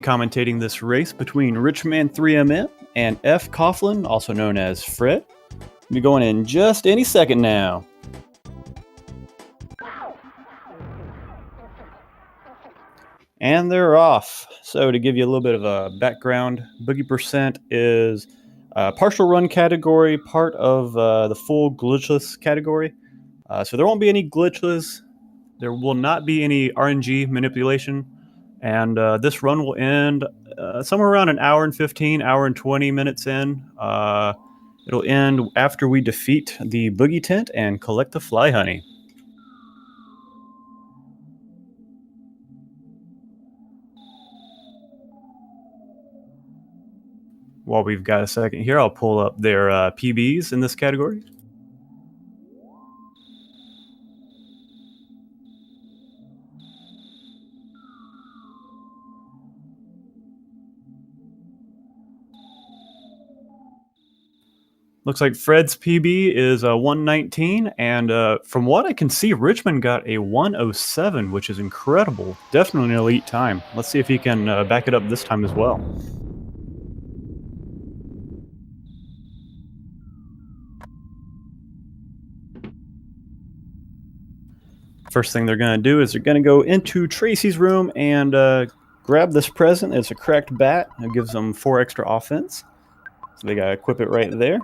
commentating this race between Richman3mm and fcoughlin, also known as Fred. We'll be going in just any second now. And they're off. So to give you a little bit of a background, Boogie Percent is a partial run category, part of the full glitchless category. So there won't be any glitches. There will not be any RNG manipulation. And this run will end somewhere around an hour and 15, hour and 20 minutes in. It'll end after we defeat the Boogie Tent and collect the fly honey. While we've got a second here, I'll pull up their PBs in this category. Looks like Fred's PB is 119, and from what I can see, Richmond got a 107, which is incredible. Definitely an elite time. Let's see if he can back it up this time as well. First thing they're going to do is they're going to go into Tracy's room and grab this present. It's a cracked bat. It gives them 4 extra offense. So they got to equip it right there.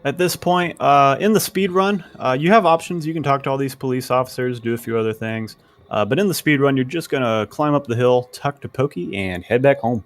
At this point, in the speed run, you have options. You can talk to all these police officers, do a few other things. But in the speed run, you're just going to climb up the hill, talk to Pokey, and head back home.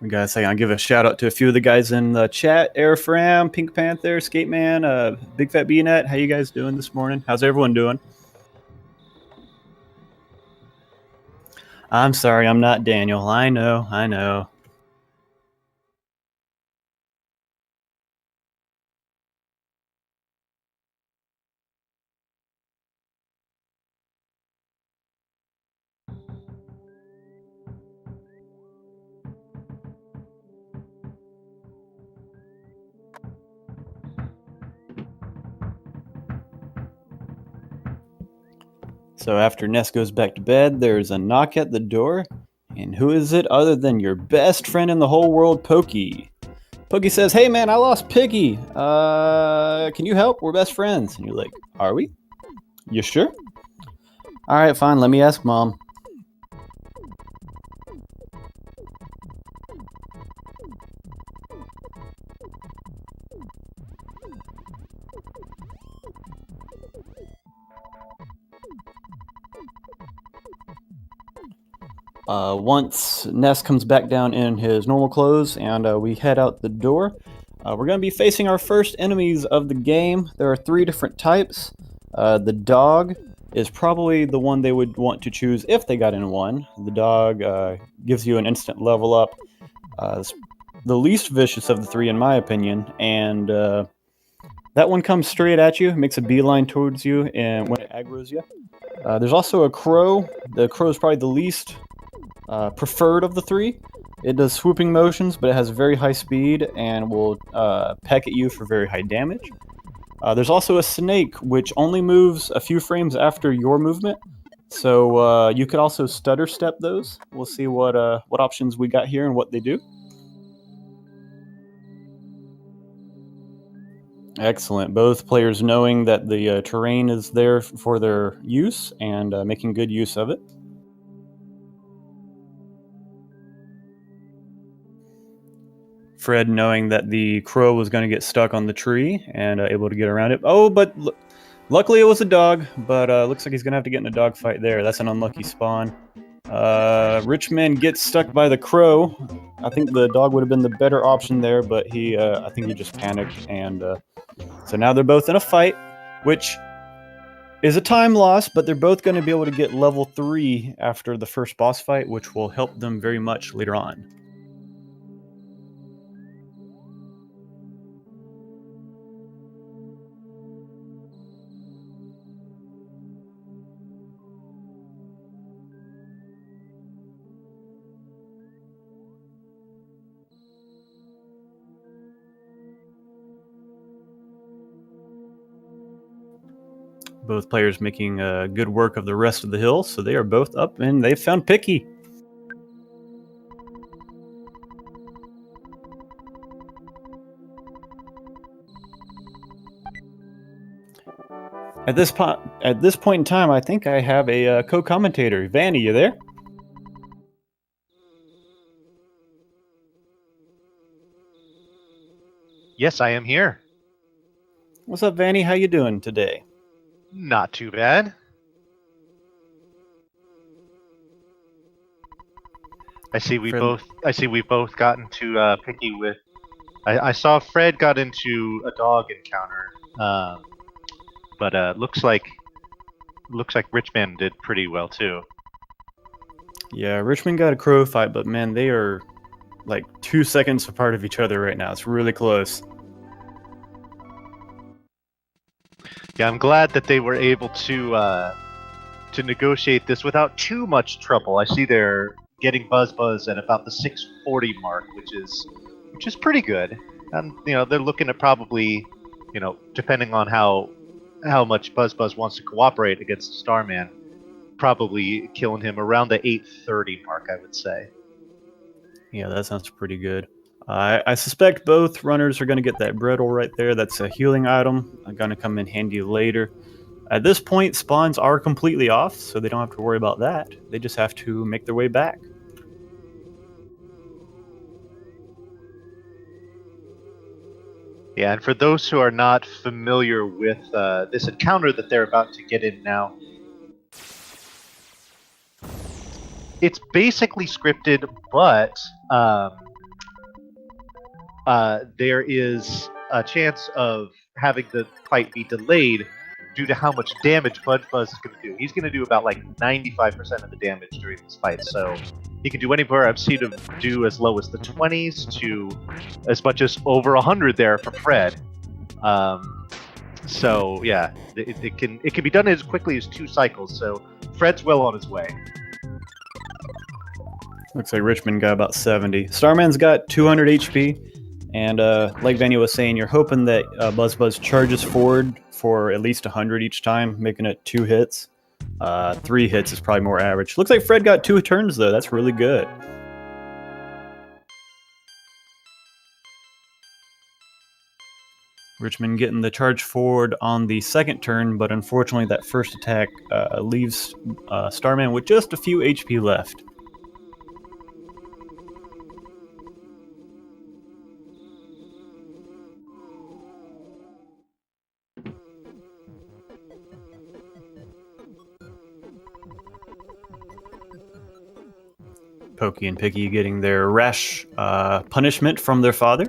We gotta say, I'll give a shout out to a few of the guys in the chat: Airfram, Pink Panther, Skateman, Big Fat B-Net. How you guys doing this morning? How's everyone doing? I'm sorry, I'm not Daniel. I know. So after Ness goes back to bed, there's a knock at the door. And who is it other than your best friend in the whole world, Pokey? Pokey says, "Hey man, I lost Piggy. Can you help? We're best friends." And you're like, "Are we? You sure?" "Alright, fine, let me ask Mom." Once Ness comes back down in his normal clothes and we head out the door, we're going to be facing our first enemies of the game. There are 3 different types. The dog is probably the one they would want to choose if they got in one. The dog gives you an instant level up. It's the least vicious of the 3 in my opinion, and that one comes straight at you, makes a beeline towards you, and when it aggroes you. There's also a crow. The crow is probably the least preferred of the 3. It does swooping motions, but it has very high speed and will peck at you for very high damage. There's also a snake, which only moves a few frames after your movement, so you could also stutter step those. We'll see what options we got here and what they do. Excellent. Both players knowing that the terrain is there for their use and making good use of it. Fred knowing that the crow was going to get stuck on the tree and able to get around it. Oh, but Luckily, it was a dog, but looks like he's gonna have to get in a dog fight there. That's an unlucky spawn. Richman gets stuck by the crow. I think the dog would have been the better option there, but I think he just panicked, and so now they're both in a fight, which is a time loss, but they're both going to be able to get level 3 after the first boss fight, which will help them very much later on. Both players making good work of the rest of the hill, so they are both up, and they've found Picky. At this point in time, I think I have a co-commentator. Vanny, you there? Yes, I am here. What's up, Vanny? How you doing today? Not too bad. I see we both got into Picky with. I saw Fred got into a dog encounter, but looks like Richman did pretty well too. Yeah, Richmond got a crow fight, but man, they are like 2 seconds apart of each other right now. It's really close. Yeah, I'm glad that they were able to negotiate this without too much trouble. I see they're getting Buzz at about the 640 mark, which is pretty good. And they're looking at probably, depending on how much Buzz wants to cooperate against Starman, probably killing him around the 830 mark, I would say. Yeah, that sounds pretty good. I suspect both runners are going to get that brittle right there. That's a healing item. Going to come in handy later. At this point, spawns are completely off, so they don't have to worry about that. They just have to make their way back. Yeah, and for those who are not familiar with this encounter that they're about to get in now, it's basically scripted, but there is a chance of having the fight be delayed due to how much damage Buzz is going to do. He's going to do about like 95% of the damage during this fight, so he can do anywhere. I've seen him do as low as the 20s to as much as over 100 there for Fred. So yeah, it can be done as quickly as 2 cycles. So Fred's well on his way. Looks like Richmond got about 70. Starman's got 200 HP, and like Vanny was saying, you're hoping that Buzz charges forward for at least 100 each time, making it 2 hits. 3 hits is probably more average. Looks like Fred got 2 turns, though. That's really good. Richmond getting the charge forward on the second turn, but unfortunately that first attack leaves Starman with just a few HP left. Pokey and Picky getting their rash punishment from their father.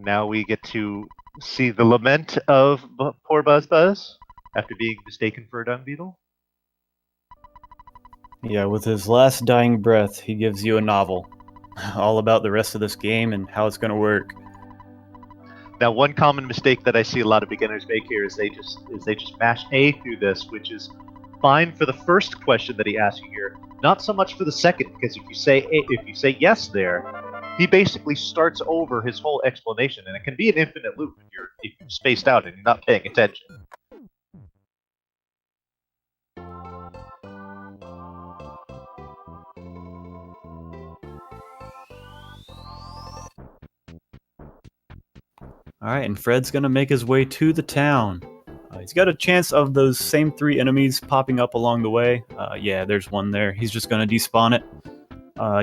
Now we get to see the lament of poor Buzz after being mistaken for a dung beetle. Yeah, with his last dying breath, he gives you a novel, all about the rest of this game and how it's going to work. Now, one common mistake that I see a lot of beginners make here is they just mash A through this, which is fine for the first question that he asks you here, not so much for the second, because if you say yes there, he basically starts over his whole explanation, and it can be an infinite loop if you're spaced out and you're not paying attention. All right, and Fred's going to make his way to the town. He's got a chance of those same 3 enemies popping up along the way. Yeah, there's one there. He's just going to despawn it.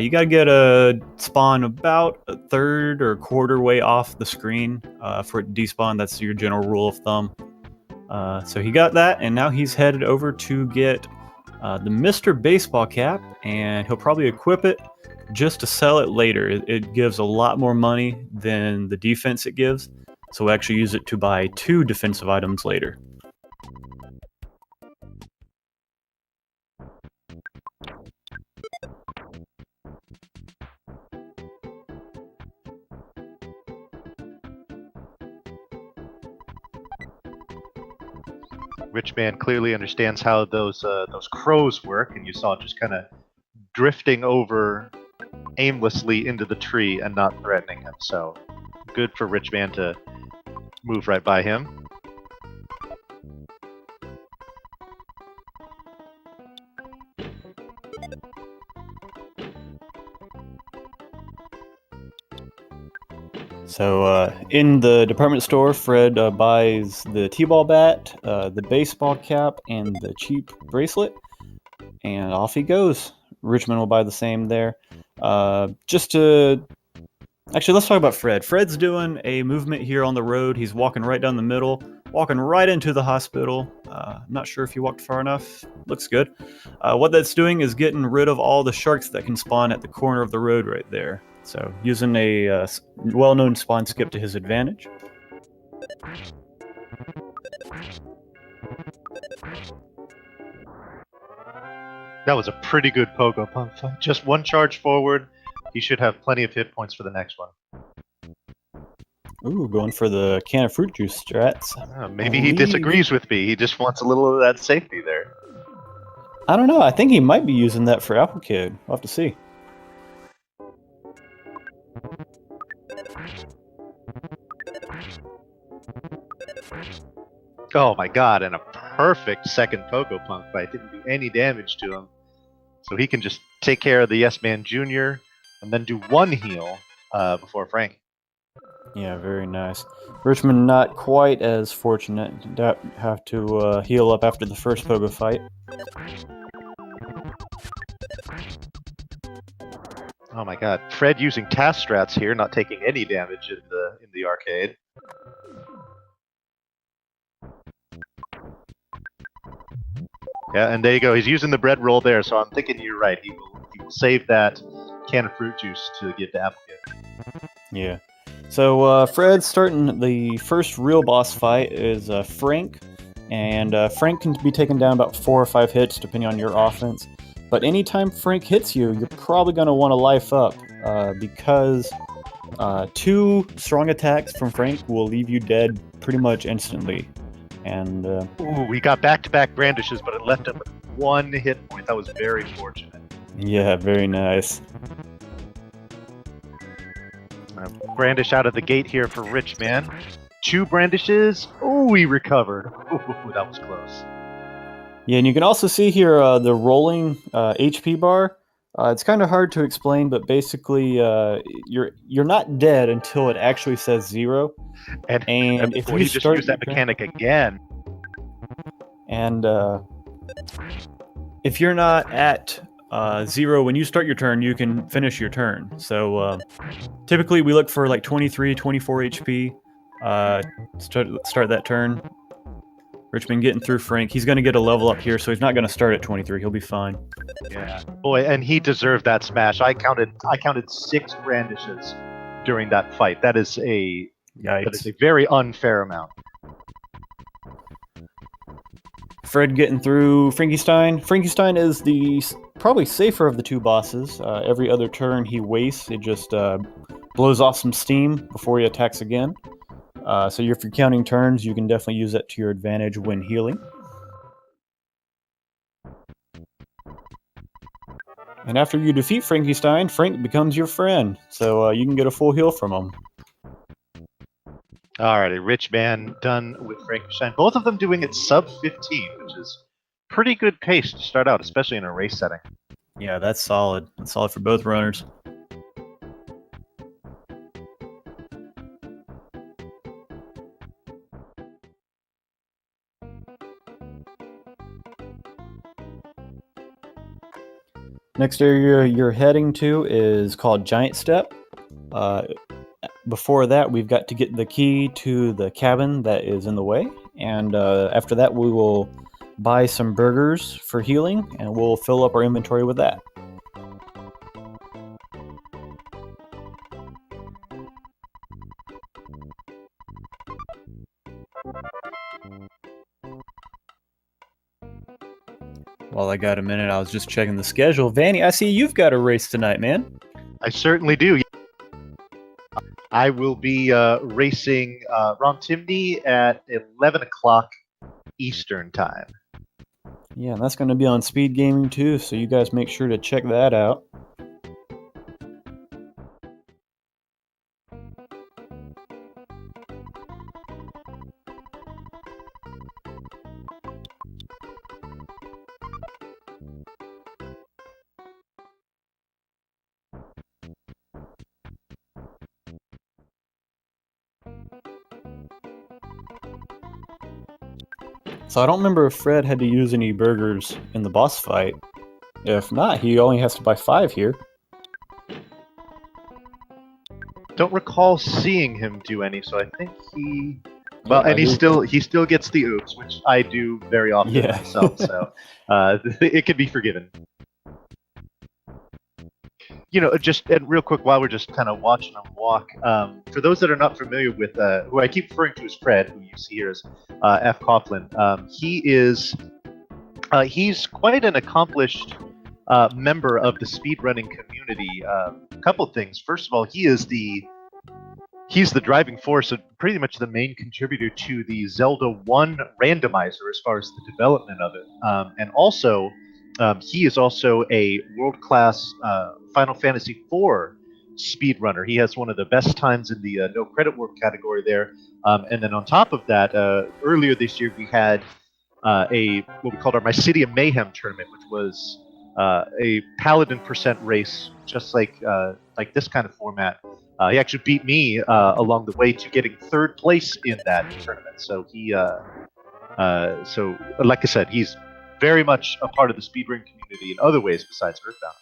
You got to get a spawn about a third or quarter way off the screen for it to despawn. That's your general rule of thumb. So he got that, and now he's headed over to get the Mr. Baseball Cap, and he'll probably equip it just to sell it later. It gives a lot more money than the defense it gives, so we'll actually use it to buy 2 defensive items later. Richman clearly understands how those crows work, and you saw just kind of drifting over aimlessly into the tree and not threatening him. So good for Richman to move right by him. So in the department store, Fred buys the T-ball bat, the baseball cap, and the cheap bracelet, and off he goes. Richmond will buy the same there. Actually, let's talk about Fred. Fred's doing a movement here on the road. He's walking right down the middle, walking right into the hospital. I'm not sure if he walked far enough. Looks good. What that's doing is getting rid of all the sharks that can spawn at the corner of the road right there. So using a well-known spawn skip to his advantage. That was a pretty good pogo pump fight. Just one charge forward. He should have plenty of hit points for the next one. Ooh, going for the can of fruit juice strats. Maybe he disagrees with me. He just wants a little of that safety there. I don't know. I think he might be using that for Apple Kid. We'll have to see. Oh my god, and a perfect second Pogo Punk fight. Didn't do any damage to him. So he can just take care of the Yes Man Jr. and then do 1 heal before Frank. Yeah, very nice. Richmond not quite as fortunate to have to heal up after the first Pogo fight. Oh my god. Fred using task strats here, not taking any damage in the arcade. Yeah, and there you go. He's using the bread roll there, so I'm thinking you're right. He will save that can of fruit juice to get to Applegate. Yeah. So Fred's starting the first real boss fight is Frank, and Frank can be taken down about 4 or 5 hits depending on your offense. But anytime Frank hits you, you're probably going to want to life up because 2 strong attacks from Frank will leave you dead pretty much instantly. And ooh, we got back-to-back brandishes, but it left him with 1 hit point. That was very fortunate. Yeah, very nice. Brandish out of the gate here for Richman. 2 brandishes. Oh, he recovered. Ooh, that was close. Yeah, and you can also see here the rolling HP bar. It's kind of hard to explain, but basically you're not dead until it actually says 0. And if you just use that mechanic again. And if you're not at 0 when you start your turn, you can finish your turn. So typically we look for like 23, 24 HP. Start that turn. Richmond getting through Frank. He's going to get a level up here, so he's not going to start at 23. He'll be fine. Yeah, boy, and he deserved that smash. I counted 6 brandishes during that fight. That is a very unfair amount. Fred getting through Frankenstein. Frankenstein is the probably safer of the 2 bosses. Every other turn he wastes, it just blows off some steam before he attacks again. So if you're counting turns, you can definitely use that to your advantage when healing. And after you defeat Frankenstein, Frank becomes your friend, so you can get a full heal from him. Alrighty, Richman done with Frankenstein. Both of them doing it sub 15, which is pretty good pace to start out, especially in a race setting. Yeah, that's solid. That's solid for both runners. Next area you're heading to is called Giant Step. Before that, we've got to get the key to the cabin that is in the way, and after that, we will buy some burgers for healing, and we'll fill up our inventory with that. While I got a minute, I was just checking the schedule. Vanny, I see you've got a race tonight, man. I certainly do. I will be racing Ron Timney at 11 o'clock Eastern time. Yeah, and that's going to be on Speed Gaming too, so you guys make sure to check that out. So I don't remember if Fred had to use any burgers in the boss fight. If not, he only has to buy 5 here. Don't recall seeing him do any, so I think he. Well, Yeah, and he still gets the oops, which I do very often myself. So it can be forgiven. Just and real quick, while we're just kind of watching him walk, for those that are not familiar with who I keep referring to as Fred, who you see here as fcoughlin, he's quite an accomplished member of the speedrunning community. A couple things. First of all, he's the driving force and pretty much the main contributor to the Zelda 1 randomizer as far as the development of it. And also, he is also a world-class Final Fantasy IV speedrunner. He has one of the best times in the no credit work category there. And then on top of that, earlier this year we had what we called our My City of Mayhem tournament, which was a Paladin percent race, just like this kind of format. He actually beat me along the way to getting 3rd place in that tournament. So so like I said, he's very much a part of the speedrun community in other ways besides Earthbound.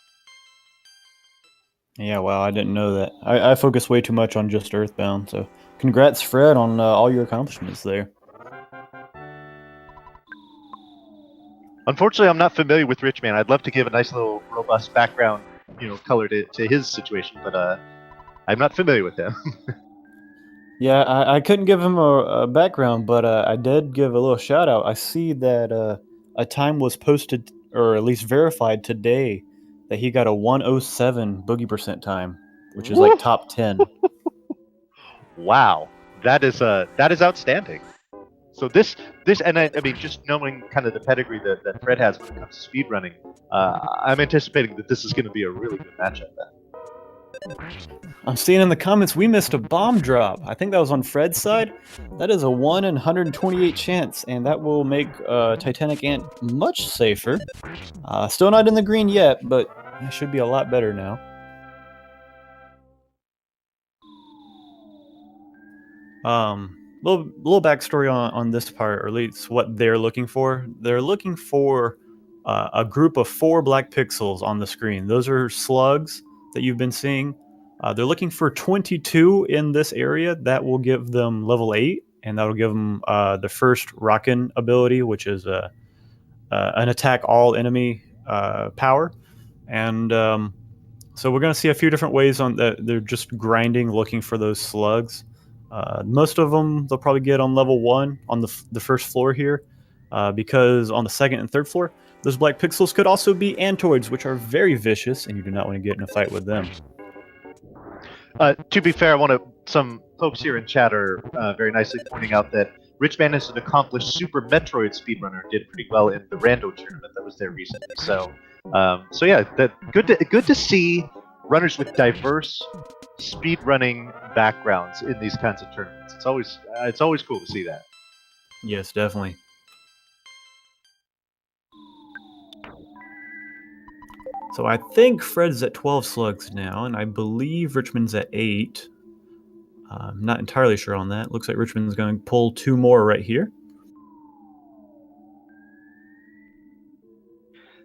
Yeah, wow, I didn't know that. I focus way too much on just Earthbound, so congrats, Fred, on all your accomplishments there. Unfortunately, I'm not familiar with Richman. I'd love to give a nice little robust background, color to his situation, but I'm not familiar with him. Yeah, I couldn't give him a background, but I did give a little shout out. I see that a time was posted, or at least verified today, that he got a 107 boogie percent time, which is like top 10. Wow, that is outstanding. So this and I mean, just knowing kind of the pedigree that Fred has when it comes to speedrunning, I'm anticipating that this is going to be a really good matchup then. I'm seeing in the comments we missed a bomb drop. I think that was on Fred's side. That is a 1 in 128 chance, and that will make Titanic Ant much safer. Still not in the green yet, but it should be a lot better now. Little backstory on this part, or at least what they're looking for. They're looking for a group of 4 black pixels on the screen. Those are slugs that you've been seeing. They're looking for 22 in this area. That will give them level 8, and that'll give them the first Rockin' ability, which is an attack all enemy power. And so we're going to see a few different ways on that. They're just grinding, looking for those slugs. Most of them they'll probably get on level 1 on the first floor here, because on the 2nd and 3rd floor, those black pixels could also be Antoids, which are very vicious, and you do not want to get in a fight with them. To be fair, some folks here in chat are very nicely pointing out that Richman is an accomplished Super Metroid speedrunner, did pretty well in the Rando tournament that was there recently. So yeah, good to see runners with diverse speedrunning backgrounds in these kinds of tournaments. It's always cool to see that. Yes, definitely. So I think Fred's at 12 slugs now, and I believe Richmond's at 8. I'm not entirely sure on that. Looks like Richmond's going to pull 2 more right here.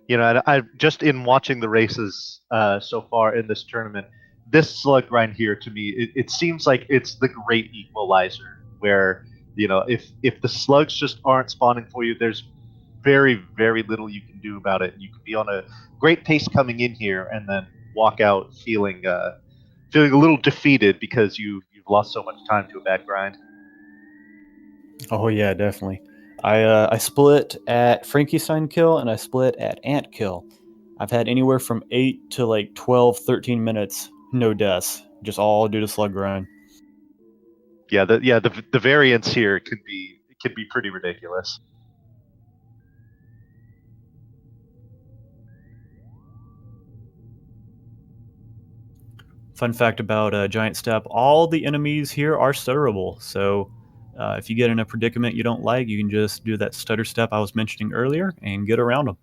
You know, and I just in watching the races so far in this tournament, this slug grind here to me, it seems like it's the great equalizer. Where if the slugs just aren't spawning for you, there's very little you can do about it. You can be on a great pace coming in here, and then walk out feeling a little defeated because you've lost so much time to a bad grind. Oh yeah, definitely. I split at Frankenstein kill and I split at ant kill. I've had anywhere from 8 to like 12, 13 minutes, no deaths, just all due to slug grind. The variance here could be pretty ridiculous. Fun fact about Giant Step: all the enemies here are stutterable. So if you get in a predicament you don't like, you can just do that stutter step I was mentioning earlier and get around them.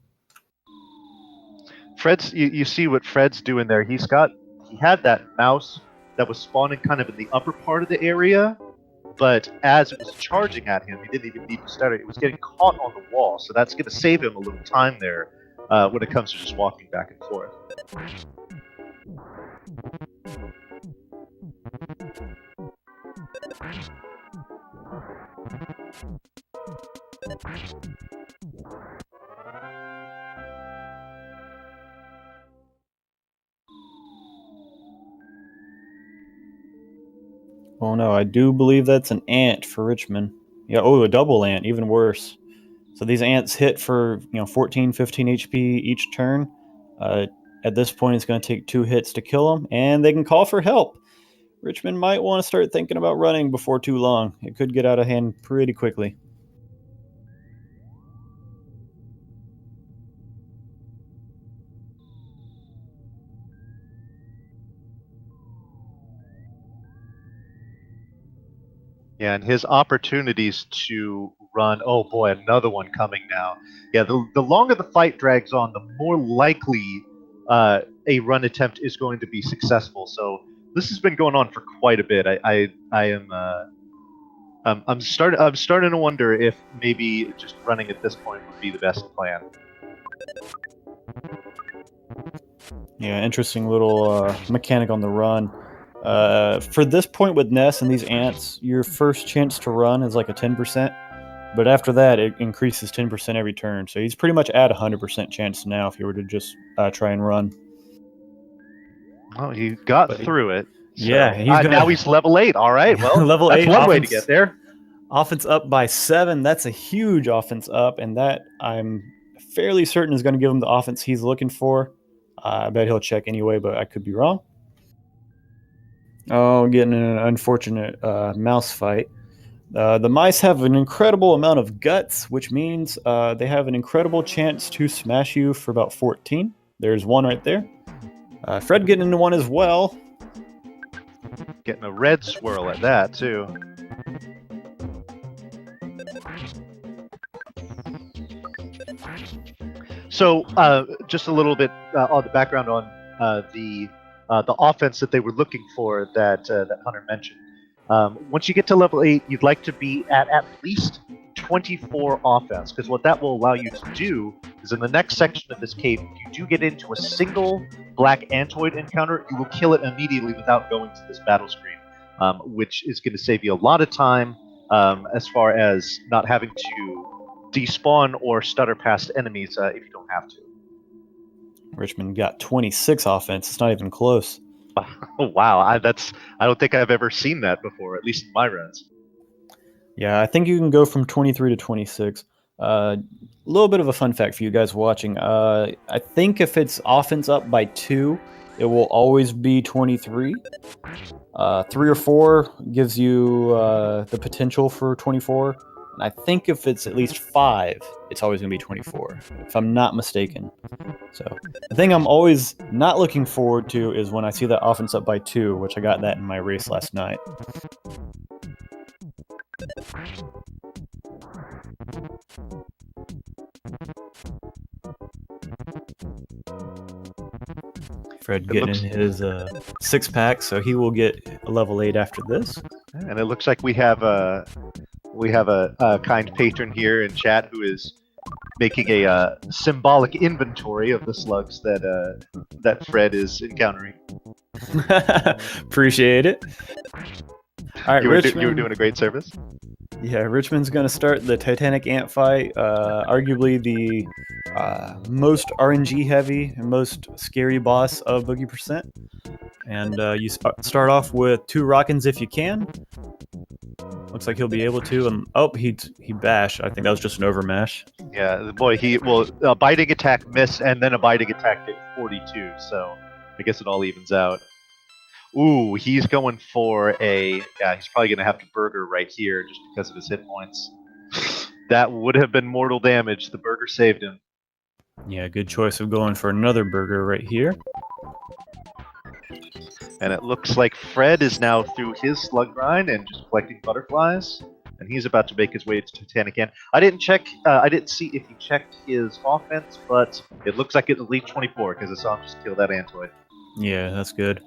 You see what Fred's doing there. He had that mouse that was spawning kind of in the upper part of the area, but as it was charging at him, he didn't even need to stutter. It was getting caught on the wall, so that's going to save him a little time there when it comes to just walking back and forth. Oh no, I do believe that's an ant for Richmond. Yeah, oh, a double ant, even worse. So these ants hit for 14, 15 HP each turn. At this point, it's going to take 2 hits to kill them, and they can call for help. Richmond might want to start thinking about running before too long. It could get out of hand pretty quickly. Yeah, and his opportunities to run. Oh boy, another one coming now. Yeah, the longer the fight drags on, the more likely a run attempt is going to be successful. So this has been going on for quite a bit. I'm starting to wonder if maybe just running at this point would be the best plan. Yeah, interesting little mechanic on the run. For this point with Ness and these ants, your first chance to run is like a 10%, but after that it increases 10% every turn. So he's pretty much at 100% chance now if he were to just try and run. Well, he got through it. So, yeah, now he's level 8. All right, well, level that's 8 one offense, way to get there. Offense up by 7. That's a huge offense up, and that I'm fairly certain is going to give him the offense he's looking for. I bet he'll check anyway, but I could be wrong. Oh, getting in an unfortunate mouse fight. The mice have an incredible amount of guts, which means they have an incredible chance to smash you for about 14. There's one right there. Fred getting into one as well. Getting a red swirl at that, too. So, just a little bit on the background on the offense that they were looking for that Hunter mentioned. Once you get to level 8, you'd like to be at least 24 offense, because what that will allow you to do is in the next section of this cave, if you do get into a single black antoid encounter, you will kill it immediately without going to this battle screen, which is going to save you a lot of time as far as not having to despawn or stutter past enemies if you don't have to. Richmond got 26 offense. It's not even close. Oh wow, I don't think I've ever seen that before, at least in my runs. Yeah, I think you can go from 23 to 26. A little bit of a fun fact for you guys watching. I think if it's offense up by 2, it will always be 23. 3 or 4 gives you the potential for 24. And I think if it's at least 5, it's always going to be 24, if I'm not mistaken. So the thing I'm always not looking forward to is when I see that offense up by 2, which I got that in my race last night. Fred getting in his 6-pack, so he will get a level 8 after this. And it looks like we have a kind patron here in chat who is making a symbolic inventory of the slugs that Fred is encountering. Appreciate it. All right, You were Richmond. doing a great service. Yeah, Richmond's going to start the Titanic Ant fight. Arguably the most RNG heavy and most scary boss of Boogie Percent. And you start off with 2 Rockins if you can. Looks like he'll be able to. And oh, he bashed. I think that was just an overmash. Yeah, boy, a biting attack missed, and then a biting attack did 42. So I guess it all evens out. Ooh, he's going for a... Yeah, he's probably going to have to burger right here just because of his hit points. That would have been mortal damage. The burger saved him. Yeah, good choice of going for another burger right here. And it looks like Fred is now through his slug grind and just collecting butterflies. And he's about to make his way to Titanic Ant. I didn't see if he checked his offense, but it looks like it's Elite 24 because I saw him just kill that Antoid. Yeah, that's good.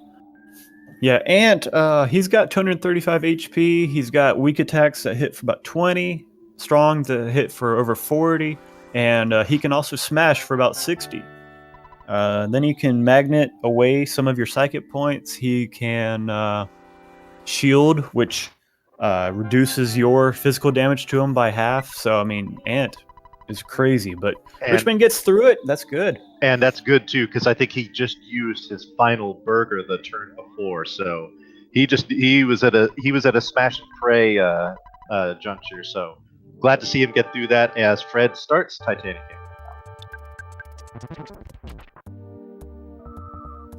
Yeah, Ant, he's got 235 HP. He's got weak attacks that hit for about 20, strong to hit for over 40, and he can also smash for about 60. Then he can magnet away some of your psychic points. He can shield, which reduces your physical damage to him by half. So, I mean, Ant is crazy, but Richmond gets through it. That's good. And that's good, too, because I think he just used his final burger the turn before. So he was at a smash and pray juncture. So glad to see him get through that as Fred starts Titanic Ant.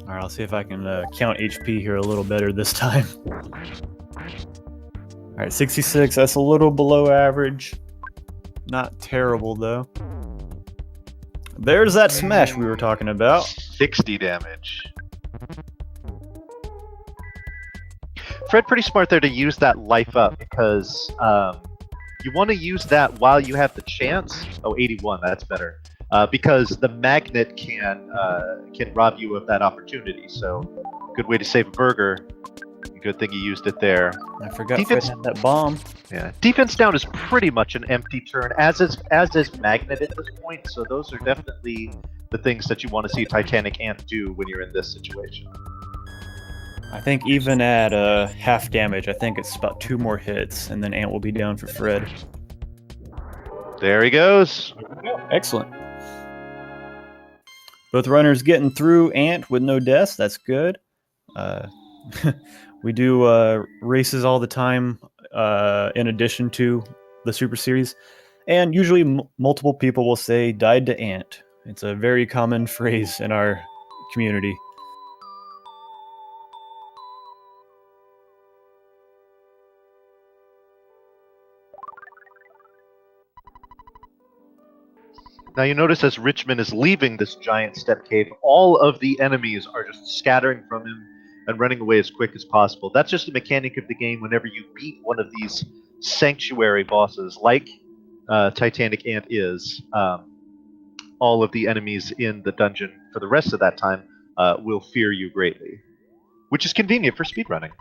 All right, I'll see if I can count HP here a little better this time. All right, 66. That's a little below average. Not terrible, though. There's that smash we were talking about. 60 damage. Fred, pretty smart there to use that life up because you want to use that while you have the chance. Oh, 81. That's better. Because the magnet can rob you of that opportunity. So, good way to save a burger. Good thing you used it there. I forgot Fred had that bomb. Yeah, defense down is pretty much an empty turn, as is magnet at this point. So those are definitely the things that you want to see Titanic Ant do when you're in this situation. I think even at half damage, I think it's about 2 more hits, and then Ant will be down for Fred. There he goes. Excellent. Both runners getting through Ant with no deaths. That's good. We do races all the time in addition to the Super Series. And usually multiple people will say, died to Ant. It's a very common phrase in our community. Now you notice as Richmond is leaving this giant step cave, all of the enemies are just scattering from him and running away as quick as possible. That's just a mechanic of the game whenever you beat one of these sanctuary bosses, like Titanic Ant is. All of the enemies in the dungeon for the rest of that time will fear you greatly, which is convenient for speedrunning.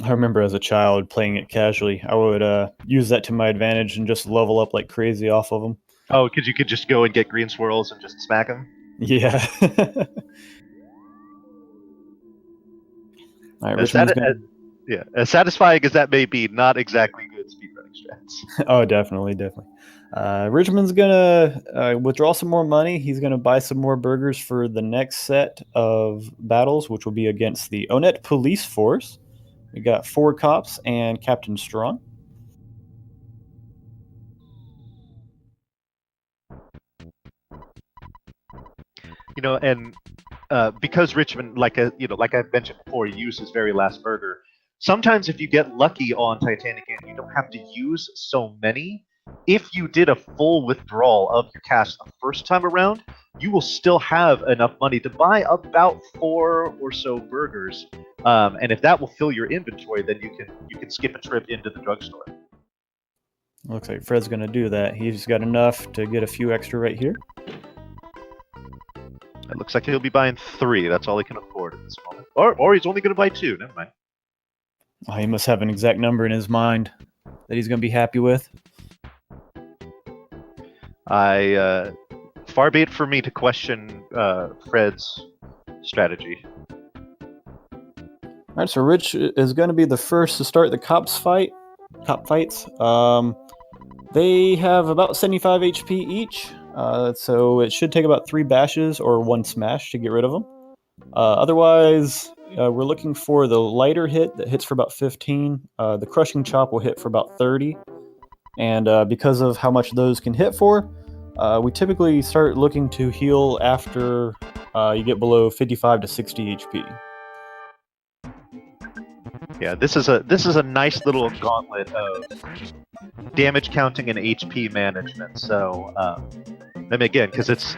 I remember as a child playing it casually. I would use that to my advantage and just level up like crazy off of them. Oh, because you could just go and get green swirls and just smack them? Yeah. All right, yeah, as satisfying as that may be, not exactly good speedrunning strats. Oh, definitely. Richmond's gonna withdraw some more money. He's gonna buy some more burgers for the next set of battles, which will be against the Onet Police Force. We got 4 cops and Captain Strong. You know, and because Richmond, like I've mentioned before, used his very last burger. Sometimes if you get lucky on Titanic Ant, you don't have to use so many. If you did a full withdrawal of your cash the first time around, you will still have enough money to buy about 4 or so burgers. And if that will fill your inventory, then you can skip a trip into the drugstore. Looks like Fred's gonna do that. He's got enough to get a few extra right here. It looks like he'll be buying 3. That's all he can afford at this moment. Or he's only going to buy 2. Never mind. Oh, he must have an exact number in his mind. that he's going to be happy with. Far be it for me to question Fred's strategy. All right, so Rich is going to be the first to start the cop fights. They have about 75 HP each, so it should take about 3 bashes or 1 smash to get rid of them. Otherwise, we're looking for the lighter hit that hits for about 15. The crushing chop will hit for about 30. And because of how much those can hit for, we typically start looking to heal after you get below 55 to 60 HP. Yeah, this is a nice little gauntlet of damage counting and HP management. So, and again, because it's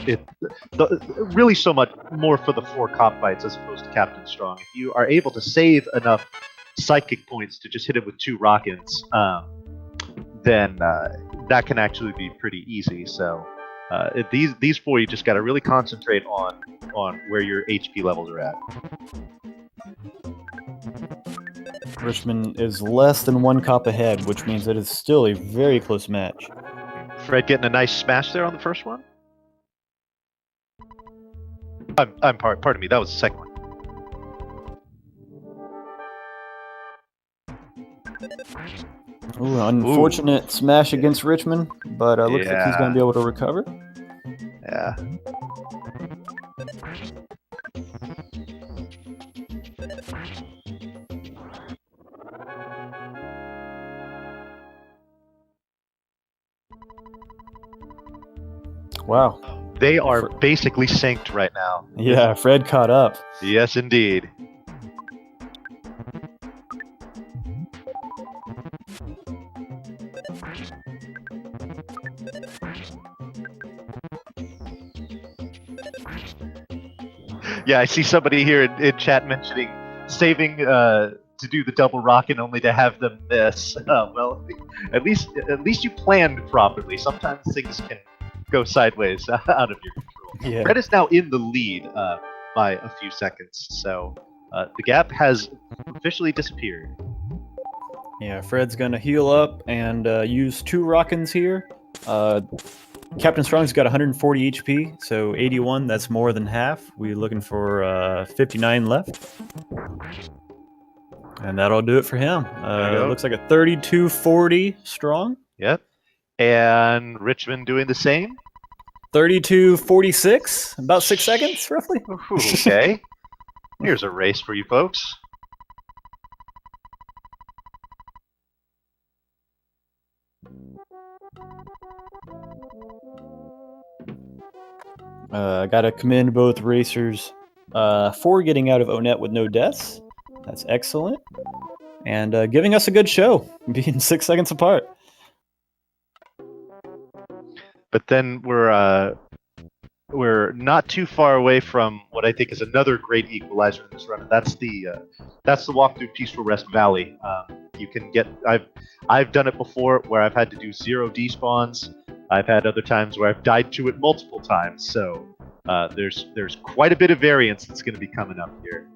really so much more for the 4 cop fights as opposed to Captain Strong. If you are able to save enough psychic points to just hit him with 2 rockets, then that can actually be pretty easy. So these 4, you just got to really concentrate on where your HP levels are at. Richman is less than 1 cop ahead, which means it is still a very close match. Fred getting a nice smash there on the first one. Pardon me, that was the second one. Ooh, unfortunate smash against Richman, but looks like he's going to be able to recover. Yeah. Wow. They are basically synced right now. Yeah, Fred caught up. Yes, indeed. Yeah, I see somebody here in chat mentioning saving to do the double rocket only to have them miss. Well, at least you planned properly. Sometimes things can go sideways out of your control. Yeah. Fred is now in the lead by a few seconds, so the gap has officially disappeared. Yeah, Fred's gonna heal up and use 2 rockets here. Captain Strong's got 140 HP, so 81, that's more than half. We're looking for 59 left. And that'll do it for him. Looks like a 3240 Strong. Yep. And Richmond doing the same? 3246, about 6 seconds, roughly. Ooh, okay. Here's a race for you folks. Gotta commend both racers for getting out of Onet with no deaths. That's excellent. And giving us a good show, being 6 seconds apart. But then we're not too far away from what I think is another great equalizer in this run, and that's the walk through Peaceful Rest Valley. You can get I've done it before where I've had to do 0 despawns. I've had other times where I've died to it multiple times. So there's quite a bit of variance that's going to be coming up here.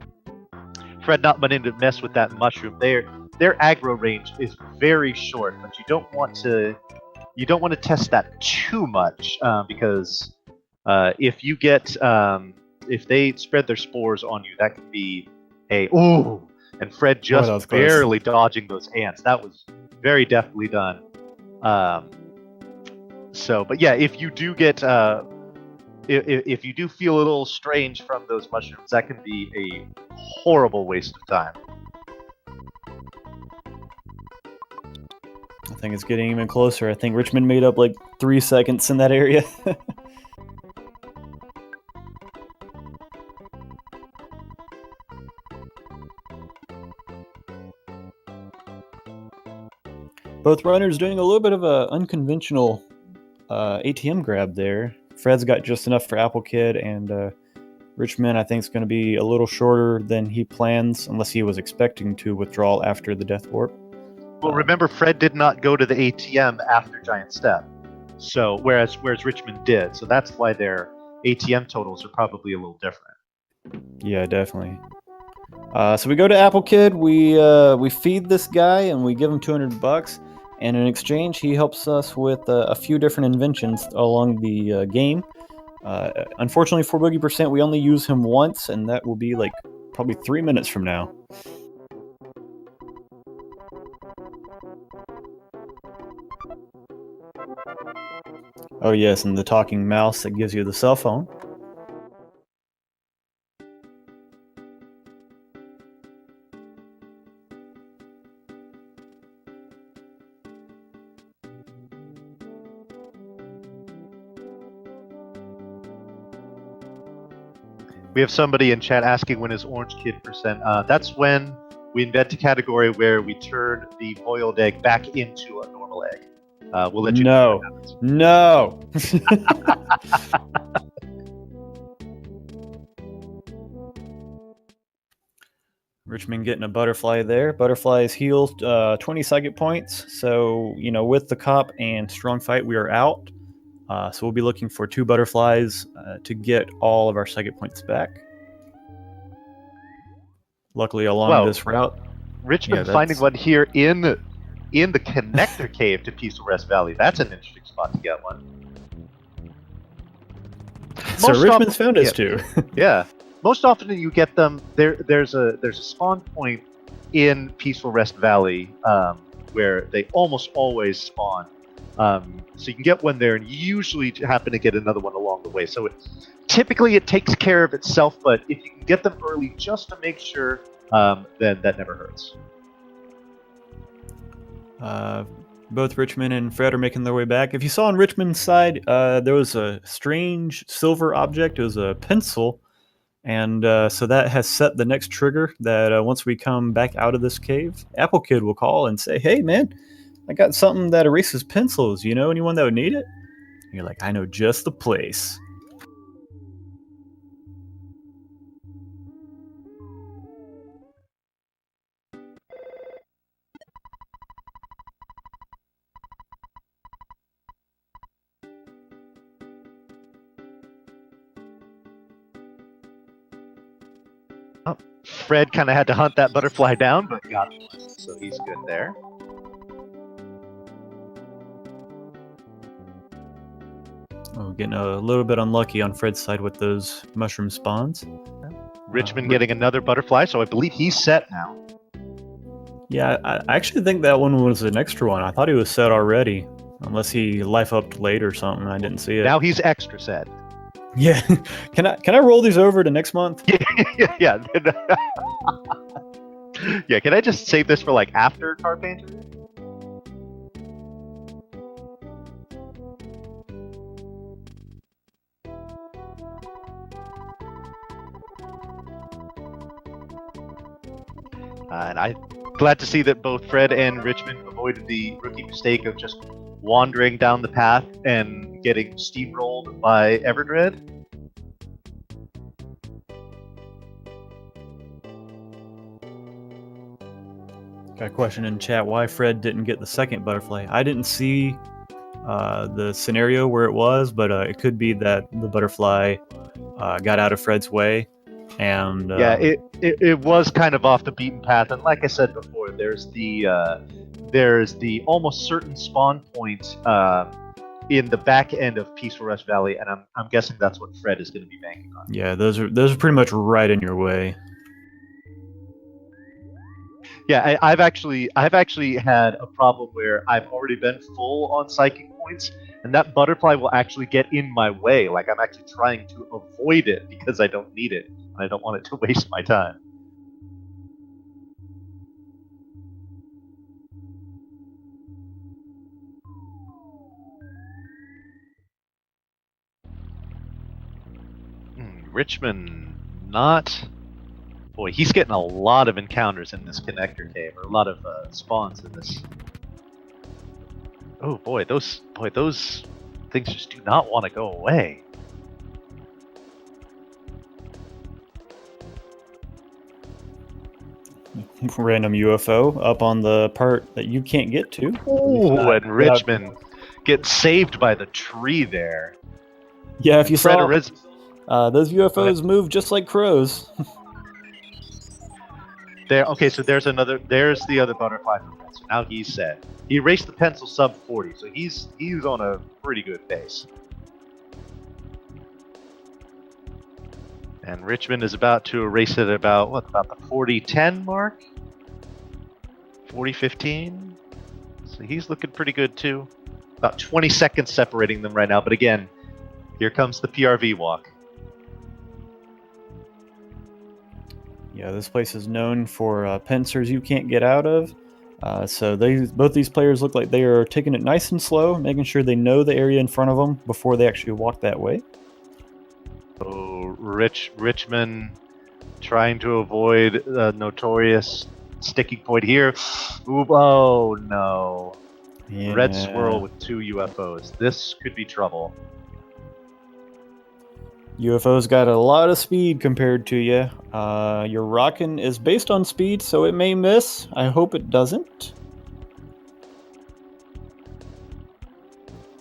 Fred not wanting to mess with that mushroom. Their aggro range is very short, but you don't want to test that too much because if you get if they spread their spores on you, that could be ooh. And Fred just barely dodging those ants. That was very deftly done. But yeah, if you do get if you do feel a little strange from those mushrooms, that can be a horrible waste of time. I think it's getting even closer. I think Richmond made up like 3 seconds in that area. Both runners doing a little bit of a unconventional ATM grab there. Fred's got just enough for Apple Kid, and Richmond, I think, is going to be a little shorter than he plans, unless he was expecting to withdraw after the Death Warp. Well, remember, Fred did not go to the ATM after Giant Step, so whereas Richmond did, so that's why their ATM totals are probably a little different. Yeah, definitely. So we go to Apple Kid, we feed this guy, and we give him $200, and in exchange, he helps us with a few different inventions along the game. Unfortunately, for Boogie%, we only use him once, and that will be like probably 3 minutes from now. Oh yes, and the talking mouse that gives you the cell phone. We have somebody in chat asking when is Orange Kid %. That's when we invent a category where we turn the boiled egg back into a normal egg. We'll let you know what happens. No. Richmond getting a butterfly there. Butterflies heal 20 psychic points. So, with the cop and strong fight, we are out. So we'll be looking for 2 butterflies to get all of our psychic points back. Luckily, along this route, Richmond finding one here in the connector cave to Peaceful Rest Valley. That's an interesting spot to get one. So Richmond's found us too. Yeah. Most often you get them. There's a spawn point in Peaceful Rest Valley where they almost always spawn. So you can get one there, and you usually happen to get another one along the way. So typically it takes care of itself, but if you can get them early just to make sure, then that never hurts. Both Richmond and Fred are making their way back. If you saw on Richmond's side, there was a strange silver object. It was a pencil. And so that has set the next trigger that once we come back out of this cave, Apple Kid will call and say, "Hey, man, I got something that erases pencils. You know anyone that would need it?" And you're like, "I know just the place." Oh, Fred kind of had to hunt that butterfly down, but got one, so he's good there. Oh, getting a little bit unlucky on Fred's side with those mushroom spawns. Richmond getting another butterfly, so I believe he's set now. Yeah, I actually think that one was an extra one. I thought he was set already, unless he life upped late or something. I didn't see it. Now he's extra set. Yeah. Can I roll these over to next month? Yeah. Yeah, can I just save this for like after Carpenter? And I'm glad to see that both Fred and Richmond avoided the rookie mistake of just wandering down the path and getting steamrolled by Everdread. Got a question in chat why Fred didn't get the second butterfly. I didn't see the scenario where it was, but it could be that the butterfly got out of Fred's way. And yeah, it was kind of off the beaten path, and like I said before, there's the almost certain spawn point in the back end of Peaceful Rest Valley, and I'm guessing that's what Fred is going to be banking on. Yeah, those are pretty much right in your way. Yeah, I've actually had a problem where I've already been full on psychic points, and that butterfly will actually get in my way. Like I'm actually trying to avoid it because I don't need it, and I don't want it to waste my time. Richmond, not... Boy, he's getting a lot of encounters in this connector cave, or a lot of spawns in this. Oh boy, those things just do not want to go away. Random UFO up on the part that you can't get to. Oh, and Richmond gets saved by the tree there. Yeah, if you saw, those UFOs move just like crows. there. Okay, so there's another. There's the other butterfly for Fred. So now he's set. He erased the pencil sub 40, so he's on a pretty good pace. And Richmond is about to erase it about what? About the 40-10 mark. 40-15. So he's looking pretty good too. About 20 seconds separating them right now. But again, here comes the PRV walk. Yeah, this place is known for pincers you can't get out of. So both these players look like they are taking it nice and slow, making sure they know the area in front of them before they actually walk that way. So Richmond trying to avoid the notorious sticking point here. Ooh, oh no. Yeah. Red swirl with 2 UFOs. This could be trouble. UFO's got a lot of speed compared to you. Your rockin' is based on speed, so it may miss. I hope it doesn't.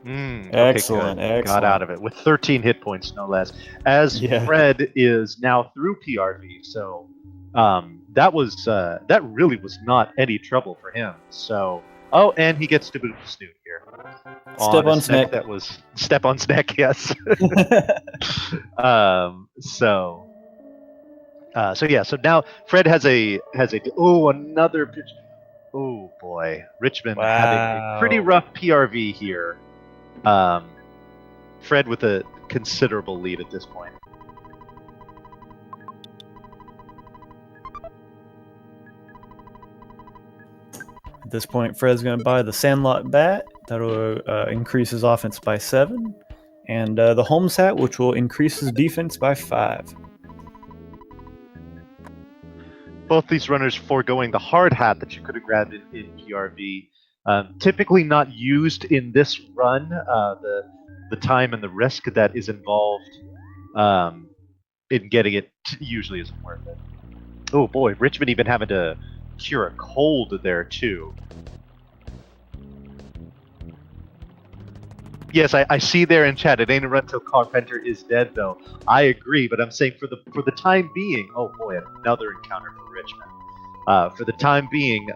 Excellent, okay, good. excellent. Got out of it with 13 hit points, no less. As Fred is now through PRV, so that really was not any trouble for him. So, oh, and he gets to boot the snoot here. Step on snack. That was step on snack. Yes. So yeah. So now Fred has another pitch. Oh boy, Richmond having a pretty rough PRV here. Fred with a considerable lead at this point. At this point, Fred's going to buy the Sandlot Bat. That'll increase his offense by 7. And the Holmes Hat, which will increase his defense by 5. Both these runners foregoing the hard hat that you could have grabbed in PRV. Typically not used in this run. The time and the risk that is involved in getting it usually isn't worth it. Oh boy, Richmond even having to cure a cold there too. Yes, I see there in chat. It ain't a run till Carpenter is dead, though. I agree, but I'm saying for the time being. Oh boy, another encounter for Richmond. For the time being,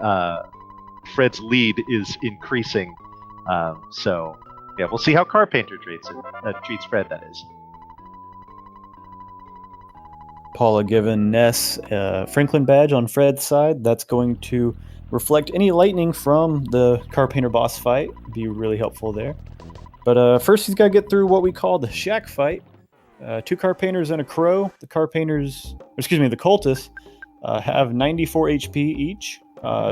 Fred's lead is increasing. So yeah, we'll see how Carpenter treats Fred. That is. Paula giving Ness Franklin badge on Fred's side. That's going to reflect any lightning from the Carpenter boss fight. Be really helpful there. But first he's got to get through what we call the shack fight. 2 Carpainters and a Crow. The cultists have 94 HP each.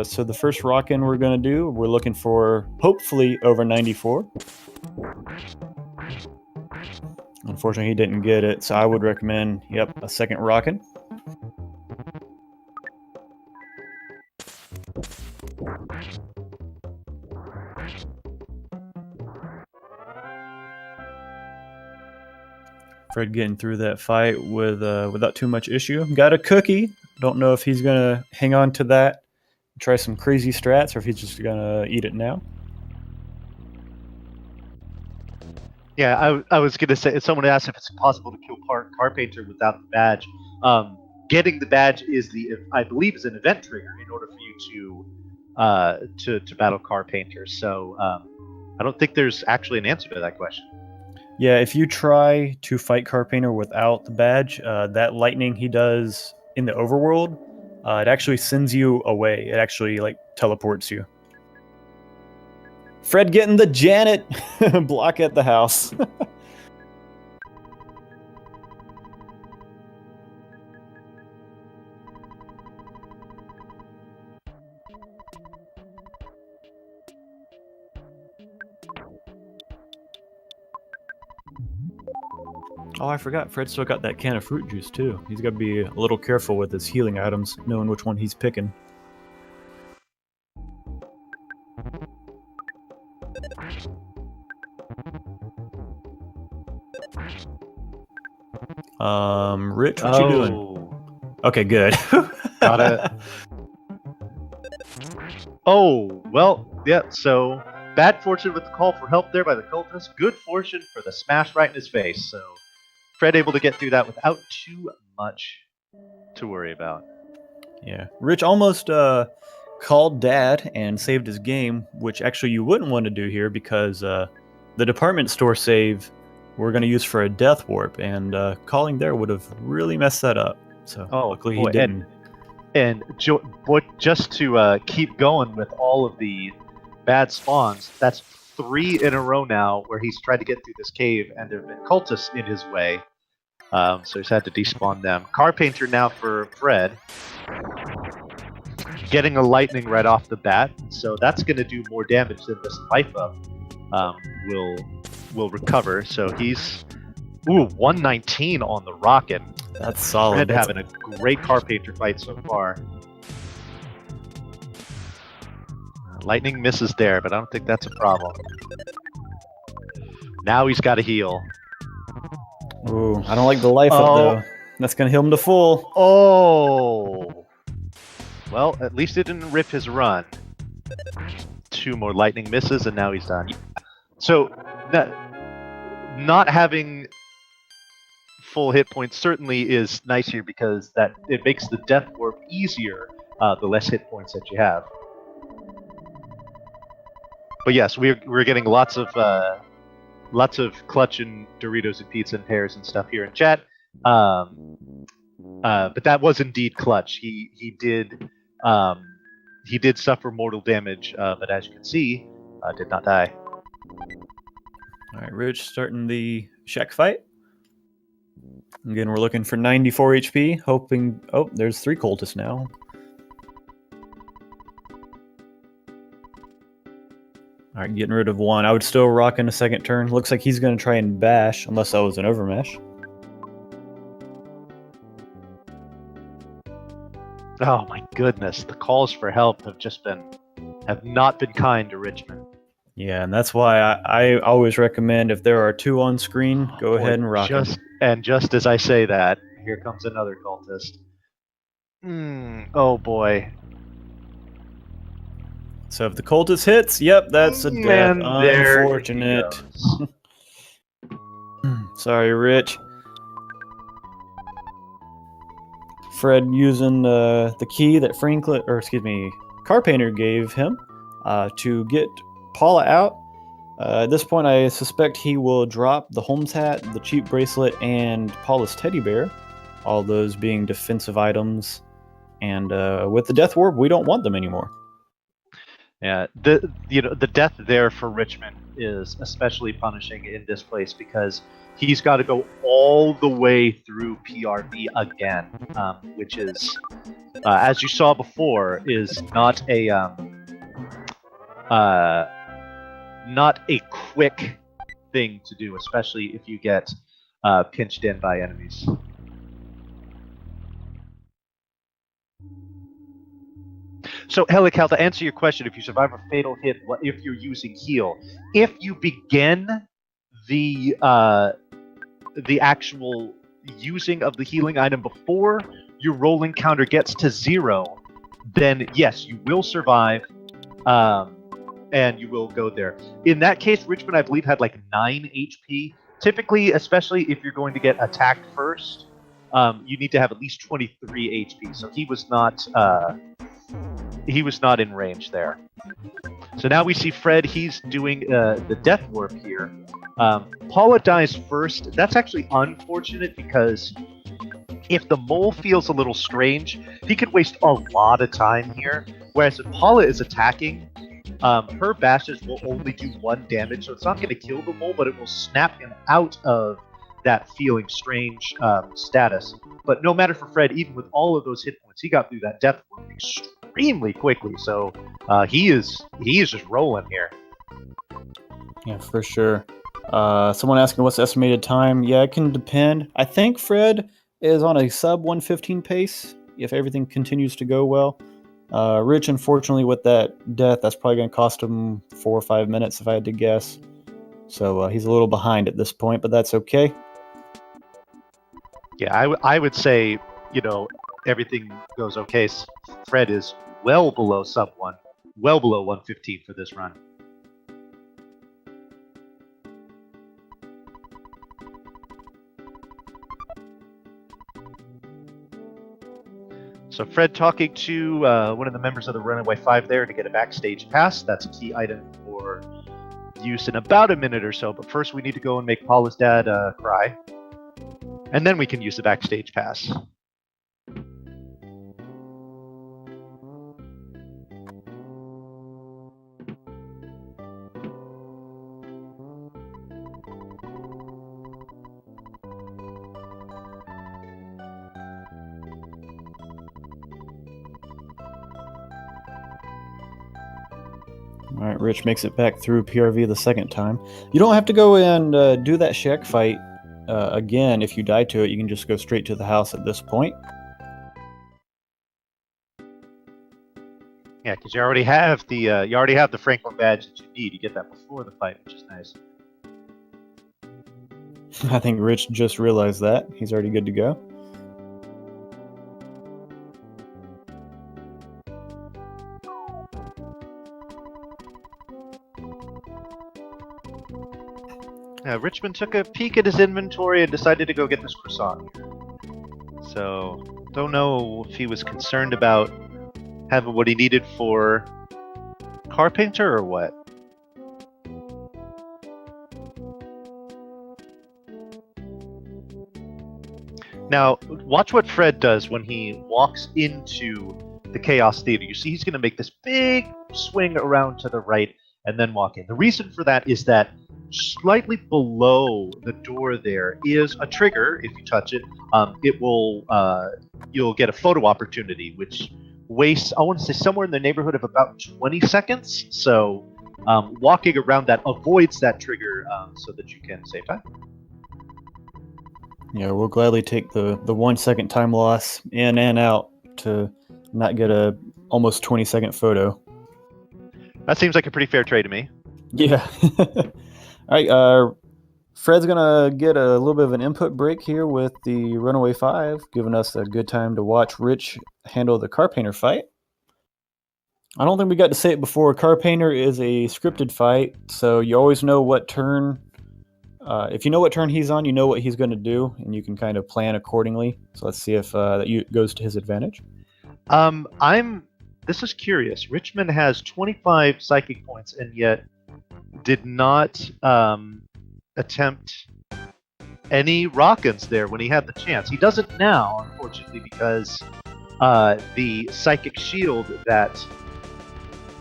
So the first rock-in we're going to do, we're looking for hopefully over 94. Unfortunately, he didn't get it, so I would recommend, a second rockin'. Fred getting through that fight without too much issue. Got a cookie. Don't know if he's going to hang on to that, try some crazy strats, or if he's just going to eat it now. Yeah, I was going to say, someone asked if it's possible to kill Carpenter without the badge. Getting the badge I believe is an event trigger in order for you to battle Carpenter. So I don't think there's actually an answer to that question. Yeah, if you try to fight Carpenter without the badge, that lightning he does in the overworld, it actually sends you away. It actually teleports you. Fred getting the Janet block at the house. Oh, I forgot. Fred still got that can of fruit juice, too. He's got to be a little careful with his healing items, knowing which one he's picking. Rich, what you doing? Okay, good. Got it. Oh, well, yeah, so bad fortune with the call for help there by the cultist. Good fortune for the smash right in his face. So Fred able to get through that without too much to worry about. Yeah. Rich almost called Dad and saved his game, which actually you wouldn't want to do here because the department store save we're going to use for a death warp, and calling there would have really messed that up. So Oh luckily he boy, didn't. boy, just to keep going with all of the bad spawns, that's 3 in a row now where he's tried to get through this cave, and there have been cultists in his way. So he's had to despawn them. Carpainter now for Fred. Getting a lightning right off the bat, so that's going to do more damage than this life up will recover. So he's 119 on the rocket. That's solid. Fred That's having a great Carpainter fight so far. Lightning misses there, but I don't think that's a problem. Now he's got to heal. Ooh, I don't like the life up though. That's gonna heal him to full. Oh. Well, at least it didn't rip his run. 2 more lightning misses, and now he's done. So, not having full hit points certainly is nice here because that it makes the death warp easier the less hit points that you have. But yes, we're getting lots of clutch and Doritos and pizza and pears and stuff here in chat. But that was indeed clutch. He did suffer mortal damage, but as you can see, did not die. All right, Rich starting the shack fight. Again, we're looking for 94 HP, hoping... Oh, there's 3 cultists now. Alright, getting rid of 1. I would still rock in a second turn. Looks like he's going to try and bash, unless that was an overmesh. Oh my goodness, the calls for help have not been kind to Richmond. Yeah, and that's why I always recommend if there are 2 on screen, go ahead and rock it. And just as I say that, here comes another cultist. Oh boy. So if the cultist hits, yep, that's a death. Unfortunate. Sorry, Rich. Fred using the key that Carpainter gave him to get Paula out. At this point, I suspect he will drop the Holmes hat, the cheap bracelet, and Paula's teddy bear, all those being defensive items. And with the death warp, we don't want them anymore. Yeah, the death there for Richmond is especially punishing in this place because he's got to go all the way through PRB again, which is, as you saw before, is not a quick thing to do, especially if you get pinched in by enemies. So, Helical, to answer your question, if you survive a fatal hit, what if you're using heal? If you begin the actual using of the healing item before your rolling counter gets to 0, then yes, you will survive, and you will go there. In that case, Richmond, I believe, had like 9 HP. Typically, especially if you're going to get attacked first, you need to have at least 23 HP. So he was not in range there. So now we see Fred. He's doing the death warp here. Paula dies first. That's actually unfortunate because if the mole feels a little strange, he could waste a lot of time here. Whereas if Paula is attacking, her bashes will only do 1 damage, so it's not going to kill the mole, but it will snap him out of that feeling strange status. But no matter for Fred, even with all of those hit points, he got through that death warp extremely quickly. So he is just rolling here. Yeah, for sure. Someone asking what's the estimated time. Yeah, it can depend. I think Fred is on a sub 115 pace if everything continues to go well. Rich, unfortunately, with that death, that's probably going to cost him 4 or 5 minutes if I had to guess. So he's a little behind at this point, but that's okay. Yeah, I would say, everything goes okay. Fred is well below sub 1, well below 115 for this run. So Fred talking to one of the members of the Runaway Five there to get a backstage pass. That's a key item for use in about a minute or so. But first, we need to go and make Paula's dad cry, and then we can use the backstage pass. All right, Rich makes it back through PRV the second time. You don't have to go and do that shack fight again. If you die to it, you can just go straight to the house at this point. Yeah, because you already have the Franklin badge that you need. You get that before the fight, which is nice. I think Rich just realized that. He's already good to go. Richmond took a peek at his inventory and decided to go get this croissant here. So, don't know if he was concerned about having what he needed for carpenter or what. Now, watch what Fred does when he walks into the Chaos Theater. You see he's going to make this big swing around to the right and then walk in. The reason for that is that slightly below the door there is a trigger. If you touch it, you'll get a photo opportunity, which wastes, I want to say, somewhere in the neighborhood of about 20 seconds. So walking around that avoids that trigger so that you can save time. Yeah, we'll gladly take the 1 second time loss in and out to not get a almost 20-second photo. That seems like a pretty fair trade to me. Yeah. All right, Fred's gonna get a little bit of an input break here with the Runaway Five, giving us a good time to watch Rich handle the car painter fight. I don't think we got to say it before. Car painter is a scripted fight, so you always know what turn. If you know what turn he's on, you know what he's going to do, and you can kind of plan accordingly. So let's see if that goes to his advantage. This is curious. Richmond has 25 psychic points, and yet did not attempt any rock-ins there when he had the chance. He doesn't now, unfortunately, because the psychic shield that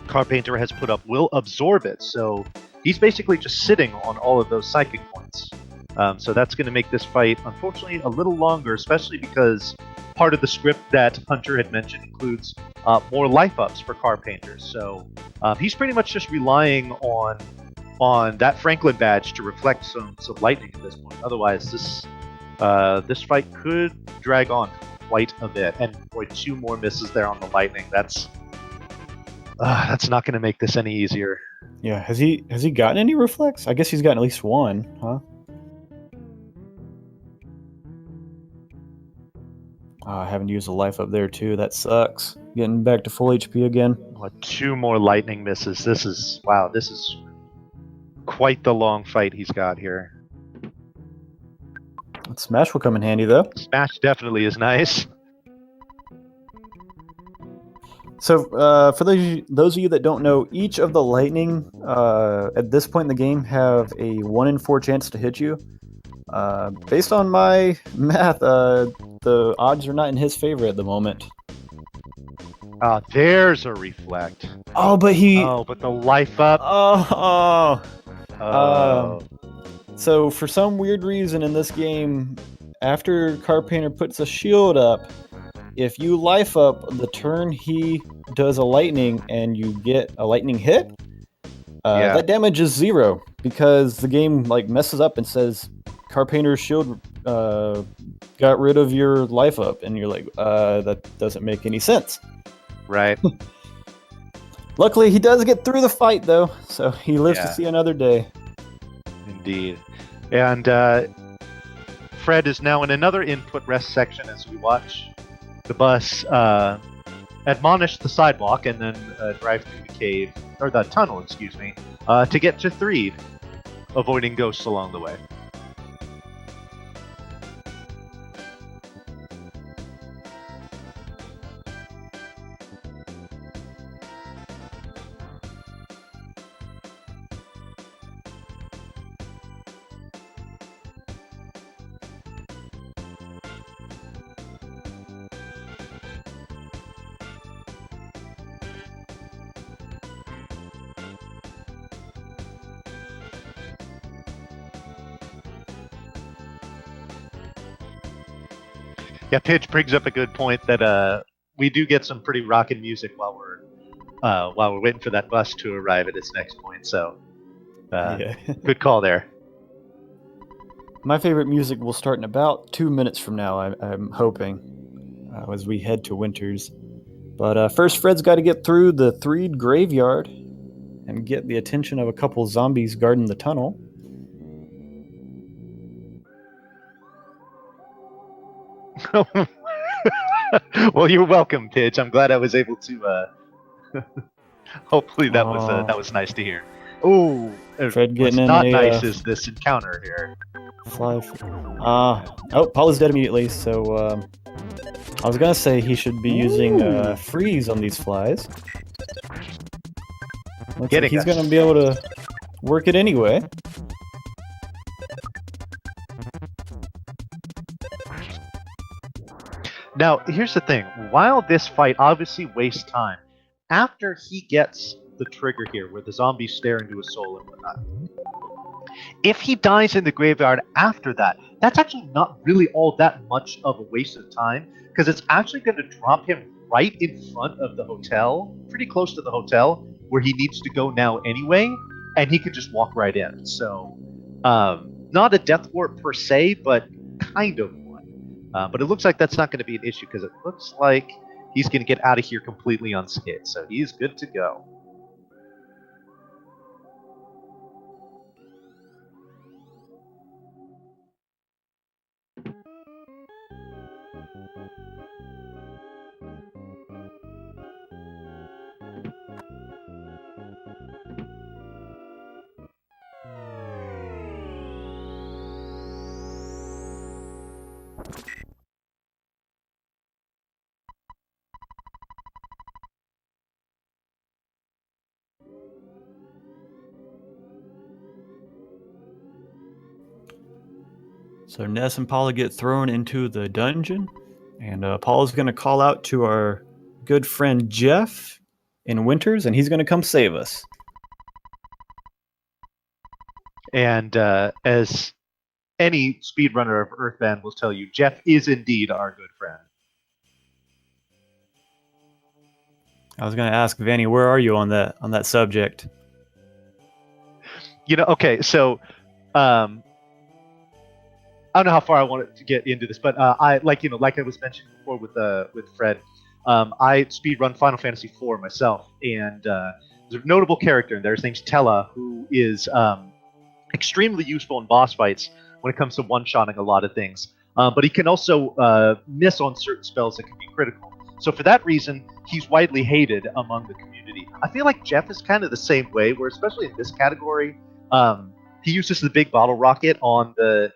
Carpenter has put up will absorb it. So he's basically just sitting on all of those psychic points. So that's going to make this fight, unfortunately, a little longer, especially because part of the script that Hunter had mentioned includes more life ups for Carpenter. So he's pretty much just relying on that Franklin badge to reflect some lightning at this point. Otherwise, this fight could drag on quite a bit. And boy, 2 more misses there on the lightning. That's not going to make this any easier. Yeah, has he gotten any reflex? I guess he's gotten at least 1, huh? Having to use a life up there too. That sucks. Getting back to full HP again. 2 more lightning misses. This is quite the long fight he's got here. Smash will come in handy though. Smash definitely is nice. So for those of you that don't know, each of the lightning at this point in the game have a 1 in 4 chance to hit you. Based on my math, the odds are not in his favor at the moment. There's a reflect. Oh, but the life up. So for some weird reason in this game, after Carpenter puts a shield up, if you life up the turn he does a lightning and you get a lightning hit, that damage is 0 because the game messes up and says Carpenter's shield got rid of your life up, and you're like, that doesn't make any sense. Right. Luckily, he does get through the fight though, so he lives to see another day. Indeed. And Fred is now in another input rest section as we watch the bus admonish the sidewalk and then drive through the cave, or the tunnel, excuse me, to get to Threed, avoiding ghosts along the way. Yeah, Pidge brings up a good point that we do get some pretty rockin' music while we're waiting for that bus to arrive at its next point. So, Yeah. good call there. My favorite music will start in about 2 minutes from now, I'm hoping, as we head to Winters. But first, Fred's got to get through the Threed graveyard and get the attention of a couple zombies guarding the tunnel. Well, you're welcome, Pidge. I'm glad I was able to. Hopefully, that was nice to hear. Oh, Fred getting what's in not a nice is this encounter here. Oh, Paul is dead immediately, so I was gonna say he should be using freeze on these flies. Looks like he's gonna be able to work it anyway. Now, here's the thing. While this fight obviously wastes time, after he gets the trigger here, where the zombies stare into his soul and whatnot, if he dies in the graveyard after that, that's actually not really all that much of a waste of time, because it's actually going to drop him right in front of the hotel, pretty close to the hotel, where he needs to go now anyway, and he could just walk right in. So, not a death warp per se, but kind of one. But it looks like that's not going to be an issue, because it looks like he's going to get out of here completely unscathed, so he's good to go. So Ness and Paula get thrown into the dungeon, and Paula's going to call out to our good friend Jeff in Winters, and he's going to come save us. And as any speedrunner of Earthbound will tell you, Jeff is indeed our good friend. I was going to ask Vanny, where are you on that subject? Okay, so I don't know how far I wanted to get into this, but I like I was mentioning before with Fred, I speedrun Final Fantasy IV myself, and there's a notable character in there. His name's Tella, who is extremely useful in boss fights when it comes to one-shotting a lot of things. But he can also miss on certain spells that can be critical. So for that reason, he's widely hated among the community. I feel like Jeff is kind of the same way, where especially in this category, he uses the big bottle rocket on the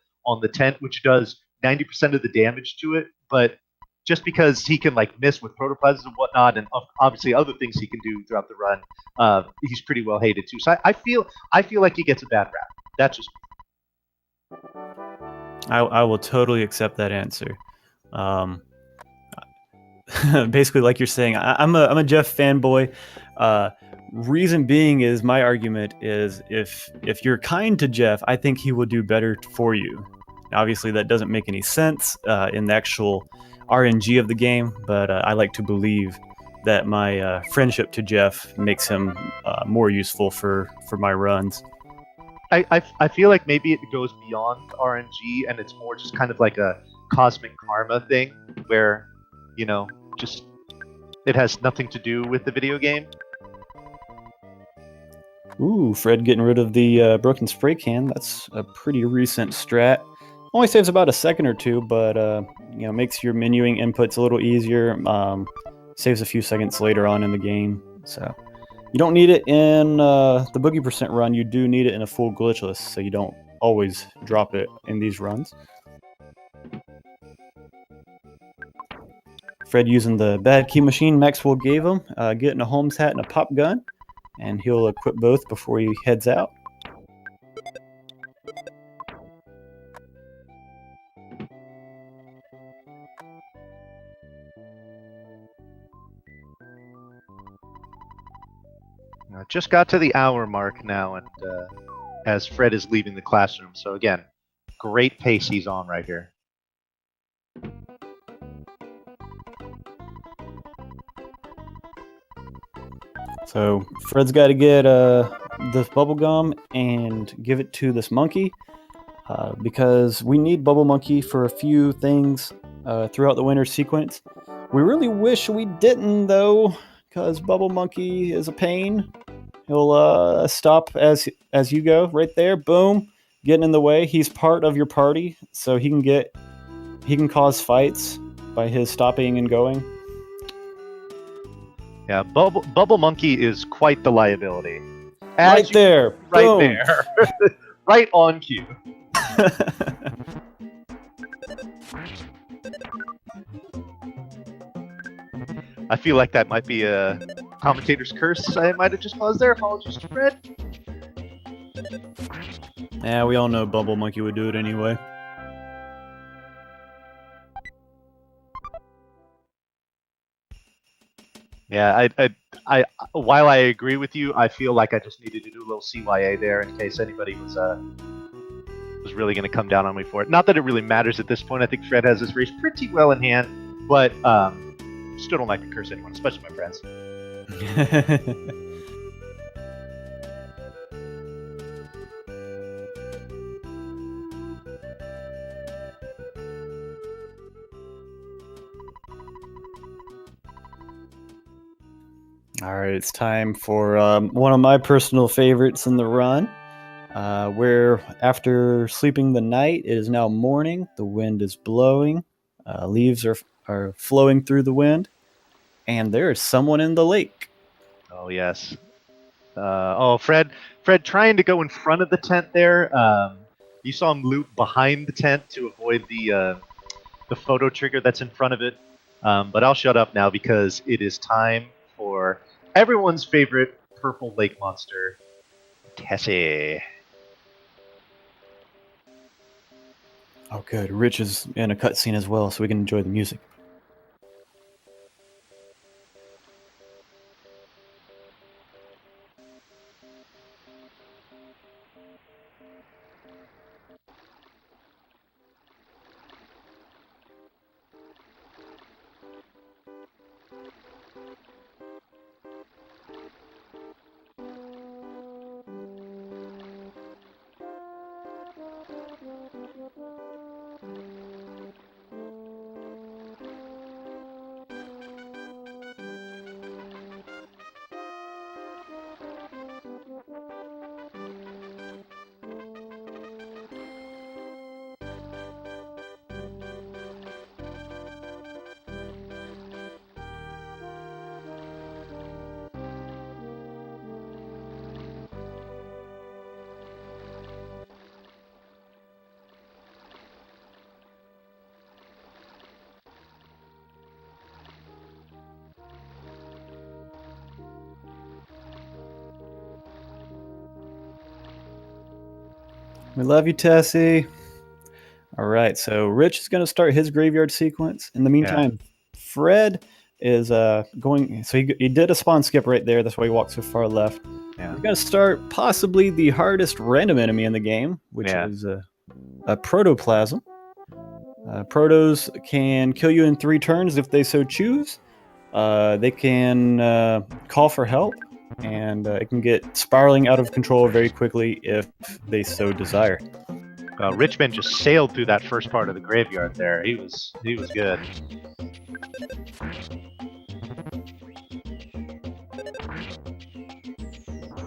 tent, which does 90% of the damage to it, but just because he can miss with protoplasms and whatnot, and obviously other things he can do throughout the run, he's pretty well hated too. So I feel like he gets a bad rap. That's just I will totally accept that answer. Basically, like you're saying, I'm a Jeff fanboy. Reason being is my argument is if you're kind to Jeff, I think he will do better for you. Obviously, that doesn't make any sense in the actual RNG of the game, but I like to believe that my friendship to Jeff makes him more useful for my runs. I feel like maybe it goes beyond RNG, and it's more just kind of like a cosmic karma thing, where just it has nothing to do with the video game. Ooh, Fred getting rid of the broken spray can. That's a pretty recent strat. Only saves about a second or two, but makes your menuing inputs a little easier. Saves a few seconds later on in the game. So you don't need it in the Boogie % run. You do need it in a full glitchless, so you don't always drop it in these runs. Fred using the bad key machine Maxwell gave him, getting a Holmes hat and a pop gun, and he'll equip both before he heads out. I just got to the hour mark now, and as Fred is leaving the classroom. So again, great pace he's on right here. So Fred's got to get this bubble gum and give it to this monkey because we need Bubble Monkey for a few things throughout the winter sequence. We really wish we didn't though, because Bubble Monkey is a pain. He'll stop as you go right there. Boom, getting in the way. He's part of your party, so he can cause fights by his stopping and going. Yeah, Bubble Monkey is quite the liability. Right there. Right Boom. there. Right on cue. I feel like that might be a commentator's curse I might have just caused there. Apologies to Fred. Yeah, we all know Bubble Monkey would do it anyway. Yeah, I while I agree with you, I feel like I just needed to do a little CYA there in case anybody was really going to come down on me for it. Not that it really matters at this point. I think Fred has this race pretty well in hand, but still don't like to curse anyone, especially my friends. All right, it's time for one of my personal favorites in the run, where after sleeping the night, it is now morning. The wind is blowing, leaves are flowing through the wind, and there is someone in the lake. Oh yes. Fred trying to go in front of the tent there. You saw him loop behind the tent to avoid the photo trigger that's in front of it. But I'll shut up now because it is time for everyone's favorite purple lake monster, Tessie. Oh, good. Rich is in a cutscene as well, so we can enjoy the music. We love you, Tessie. All right, so Rich is going to start his graveyard sequence. In the meantime, Fred is going. So he did a spawn skip right there. That's why he walked so far left. Yeah. He's going to start possibly the hardest random enemy in the game, which is a protoplasm. Protos can kill you in 3 turns if they so choose. They can call for help, and it can get spiraling out of control very quickly if they so desire. Richman just sailed through that first part of the graveyard there. He was good.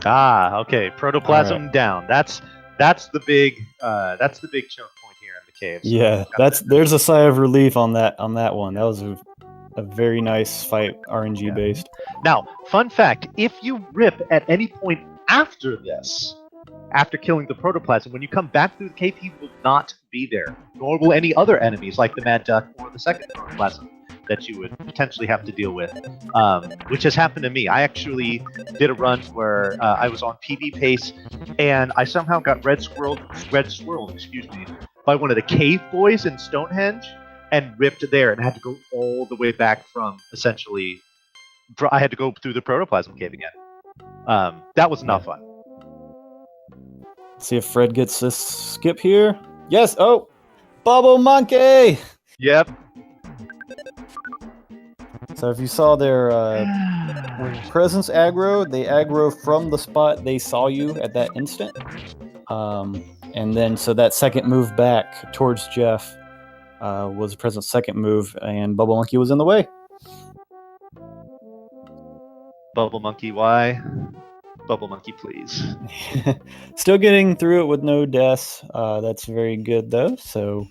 Okay. Protoplasm down. That's the big choke point here in the caves. Yeah, there's a sigh of relief on that one. That was a very nice fight, RNG based. Now, fun fact: if you rip at any point after this, after killing the protoplasm, when you come back through the cave, he will not be there. Nor will any other enemies like the Mad Duck or the second protoplasm that you would potentially have to deal with, which has happened to me. I actually did a run where I was on PB pace, and I somehow got red swirled, by one of the cave boys in Stonehenge, and ripped there, and had to go all the way back from essentially. I had to go through the protoplasm cave again. That was not fun. See if Fred gets this skip here. Yes. Oh, Bubble Monkey. Yep. So if you saw their when presence aggro, they aggro from the spot they saw you at that instant. And then so that second move back towards Jeff was present's second move, and Bubble Monkey was in the way. Bubble Monkey, why? Bubble Monkey, please. Still getting through it with no deaths. That's very good though. So,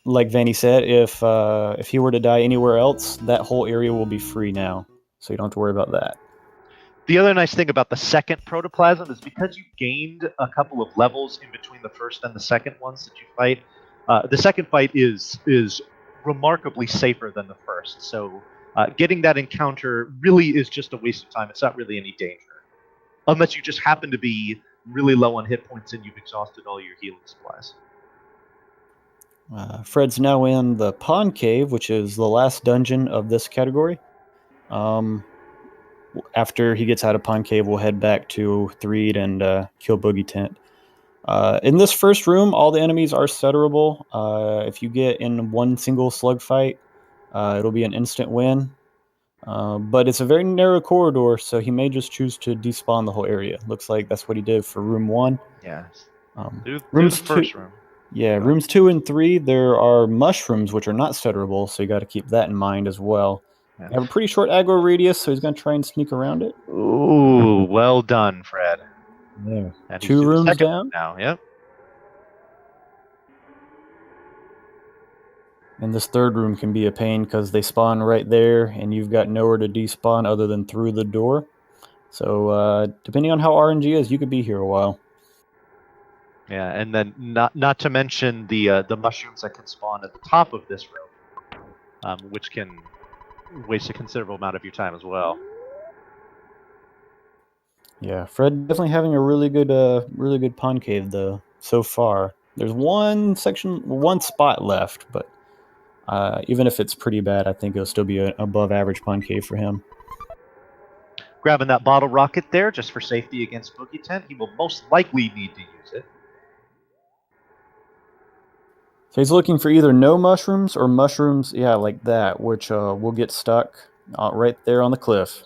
like Vanny said, if he were to die anywhere else, that whole area will be free now, so you don't have to worry about that. The other nice thing about the second protoplasm is because you gained a couple of levels in between the first and the second ones that you fight. The second fight is remarkably safer than the first. So getting that encounter really is just a waste of time. It's not really any danger, unless you just happen to be really low on hit points and you've exhausted all your healing supplies. Fred's now in the Pond Cave, which is the last dungeon of this category. After he gets out of Pond Cave, we'll head back to Threed and kill Boogie Tent. In this first room, all the enemies are setterable. If you get in one single slug fight, it'll be an instant win. But it's a very narrow corridor, so he may just choose to despawn the whole area. Looks like that's what he did for room 1. Yeah. Do the Rooms first room. Yeah, rooms 2 and 3, there are mushrooms, which are not setterable, so you got to keep that in mind as well. Yeah. You have a pretty short aggro radius, so he's going to try and sneak around it. Ooh, well done, Fred. Yeah. And 2 rooms down. Now, yep. And this third room can be a pain because they spawn right there, and you've got nowhere to despawn other than through the door. So depending on how RNG is, you could be here a while. Yeah, and then not to mention the mushrooms that can spawn at the top of this room, which can waste a considerable amount of your time as well. Yeah, Fred definitely having a really good pond cave though so far. There's one spot left, but even if it's pretty bad, I think it'll still be an above average pond cave for him. Grabbing that bottle rocket there just for safety against Boogie Tent. He will most likely need to use it. So he's looking for either no mushrooms or mushrooms, yeah, like that, which will get stuck right there on the cliff,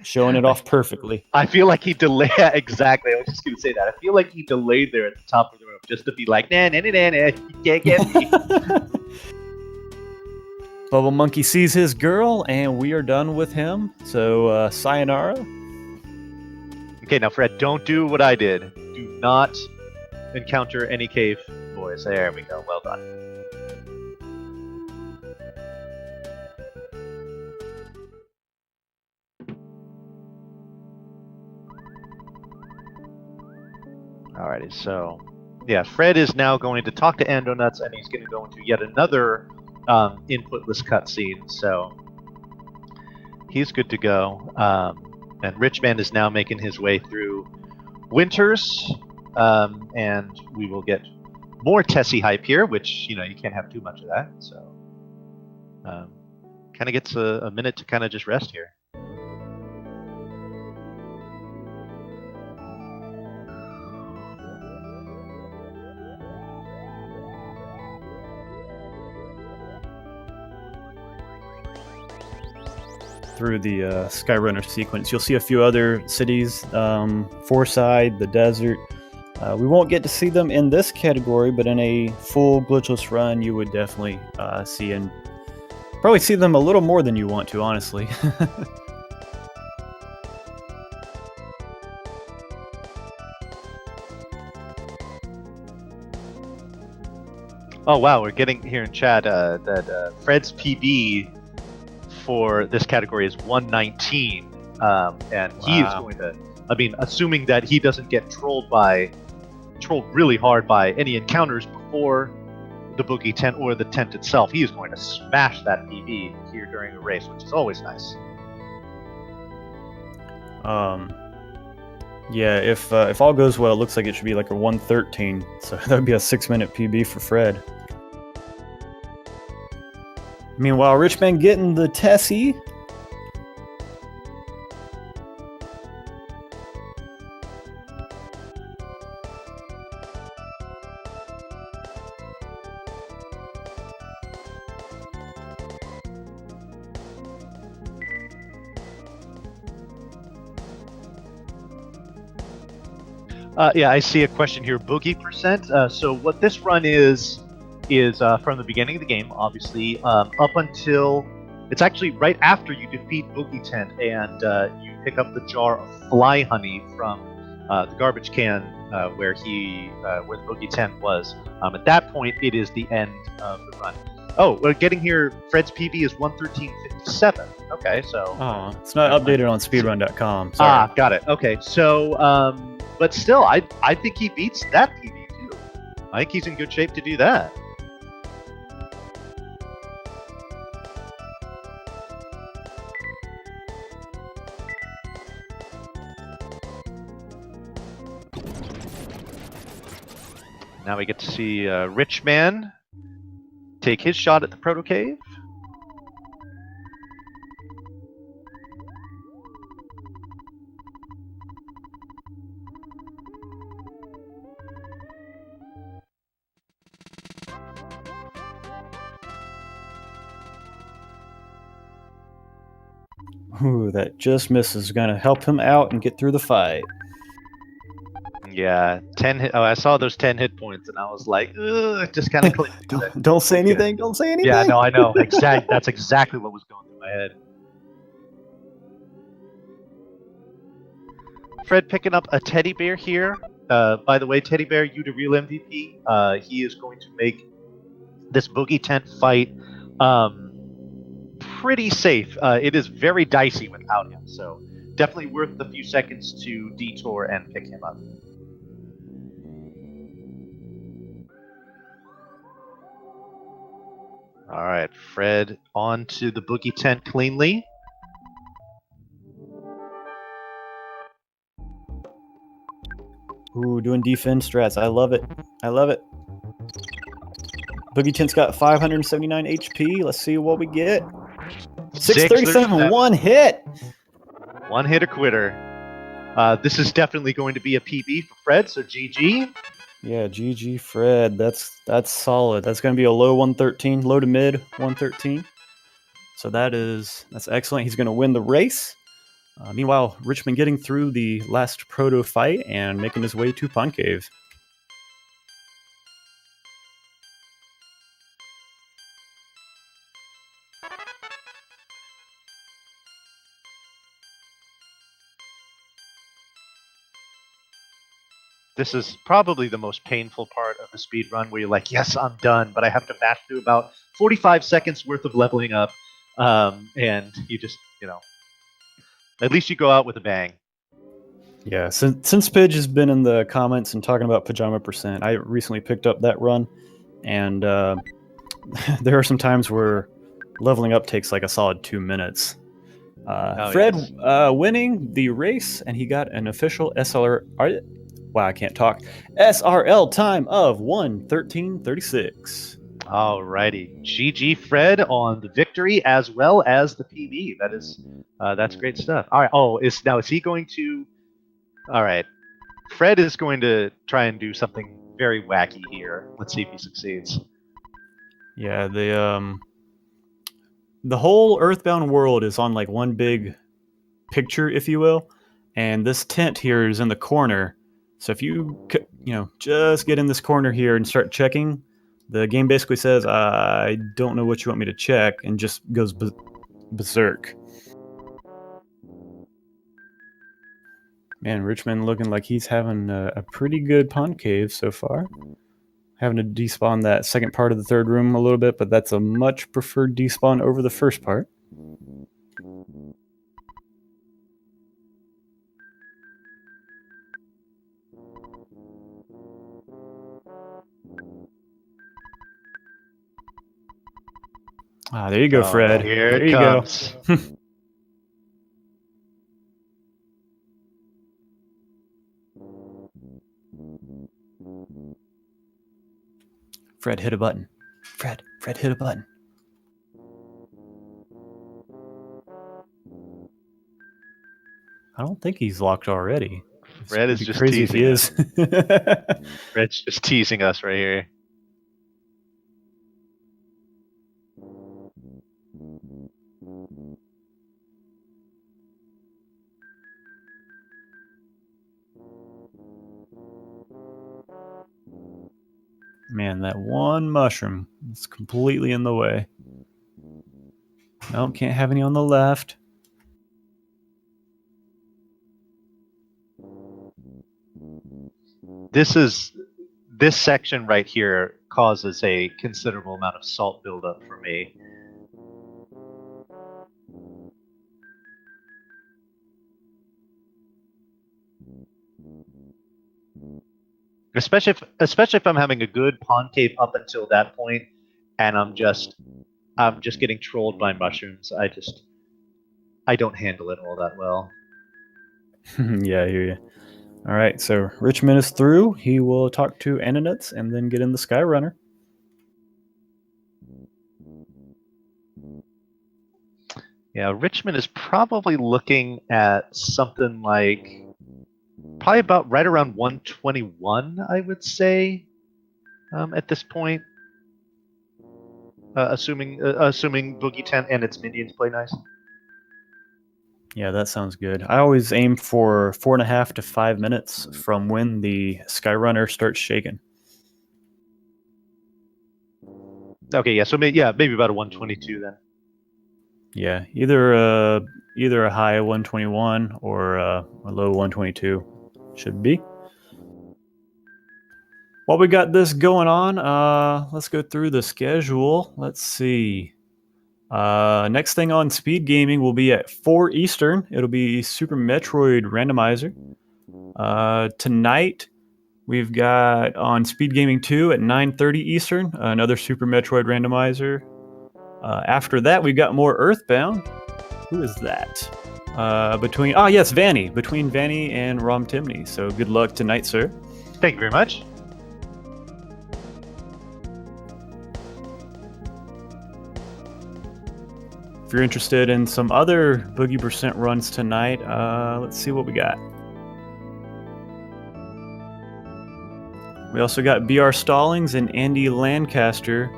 showing it off perfectly. I feel like he delayed. Exactly, I was just going to say that. I feel like he delayed there at the top of the room just to be like, nah, you can't get me. Bubble Monkey sees his girl, and we are done with him. So, sayonara. Okay, now Fred, don't do what I did. Do not encounter any cave boys. There we go. Well done. Alrighty, so yeah, Fred is now going to talk to Andonuts, and he's going to go into yet another inputless cutscene. So he's good to go. And Richman is now making his way through Winters, and we will get more Tessie hype here, which, you know, you can't have too much of that. So kind of gets a minute to kind of just rest here. Through the Skyrunner sequence, you'll see a few other cities, Forside, the desert. We won't get to see them in this category, but in a full glitchless run, you would definitely see, and probably see them a little more than you want to, honestly. Oh wow, we're getting here in chat that Fred's PB for this category is 119, and he is going to, I mean, assuming that he doesn't get trolled really hard by any encounters before the Boogie Tent or the tent itself, he is going to smash that PB here during a race, which is always nice. Yeah, if all goes well, it looks like it should be like a 113, so that would be a 6-minute PB for Fred. Meanwhile, Richman getting the Tessie. Yeah, I see a question here. Boogie percent. So what this run is from the beginning of the game, obviously, up until it's actually right after you defeat Boogie Tent and you pick up the jar of fly honey from the garbage can where where the Boogie Tent was. At that point, it is the end of the run. Oh, we're getting here. Fred's PB is 113.57. Okay, so Oh, it's not updated on speedrun.com. Sorry. got it. Okay, so but still, I think he beats that PB too. I think he's in good shape to do that. Now we get to see Richman take his shot at the Proto Cave. Ooh, that just misses. Gonna help him out and get through the fight. Yeah, 10 hit. Oh, I saw those 10 hit points, and I was like, ugh, just kind of clicked. Don't say anything. Don't say anything. Yeah, no, I know. That's exactly what was going through my head. Fred picking up a teddy bear here. By the way, teddy bear, you the real MVP. He is going to make this Boogie Tent fight pretty safe. It is very dicey without him, so definitely worth the few seconds to detour and pick him up. All right, Fred on to the Boogie Tent cleanly. Ooh, doing defense strats. I love it. I love it. Boogie Tent's got 579 HP. Let's see what we get. 637, one hit. One hit a quitter. This is definitely going to be a PB for Fred, so GG. Yeah, GG Fred. That's solid. That's going to be a low 113, low to mid 113. So that's excellent. He's going to win the race. Meanwhile, Richman getting through the last proto fight and making his way to Pond Cave. This is probably the most painful part of the speed run where you're like, yes, I'm done, but I have to mash through about 45 seconds worth of leveling up. And you just, at least you go out with a bang. Yeah, since Pidge has been in the comments and talking about Pajama Percent, I recently picked up that run, and there are some times where leveling up takes like a solid 2 minutes. Fred winning the race, and he got an official SRL. Wow, I can't talk. SRL time of 1:13:36. Alrighty, GG Fred on the victory as well as the PB. That's great stuff. All right. Oh, is he going to? All right, Fred is going to try and do something very wacky here. Let's see if he succeeds. Yeah, the whole Earthbound world is on like one big picture, if you will, and this tent here is in the corner. So if you just get in this corner here and start checking, the game basically says, I don't know what you want me to check, and just goes berserk. Man, Richman looking like he's having a pretty good pond cave so far. Having to despawn that second part of the third room a little bit, but that's a much preferred despawn over the first part. Ah, there you go, Fred. Here there it you comes. Go. Fred, hit a button. Fred, hit a button. I don't think he's locked already. Fred is just crazy teasing if he is. Fred's just teasing us right here. Man, that one mushroom is completely in the way. Nope, can't have any on the left. This section right here causes a considerable amount of salt buildup for me. Especially if I'm having a good pond cave up until that point, and I'm just getting trolled by mushrooms. I don't handle it all that well. Yeah, I hear you. All right, so Richmond is through. He will talk to Ananuts and then get in the Skyrunner. Yeah, Richmond is probably looking at something like probably about right around 121, I would say, at this point. Assuming Boogie Tent and its minions play nice. Yeah, that sounds good. I always aim for 4.5 to 5 minutes from when the Skyrunner starts shaking. Okay, yeah, so maybe about a 122 then. Yeah, either a high 121 or a low 122 should be. While we got this going on, let's go through the schedule. Let's see. Next thing on Speed Gaming will be at 4 Eastern. It'll be Super Metroid Randomizer. Tonight, we've got on Speed Gaming 2 at 9:30 Eastern, another Super Metroid Randomizer. After that, we've got more Earthbound. Who is that? Yes, Vanny. Between Vanny and Rom Timney. So good luck tonight, sir. Thank you very much. If you're interested in some other Boogie Percent runs tonight, let's see what we got. We also got BR Stallings and Andy Lancaster.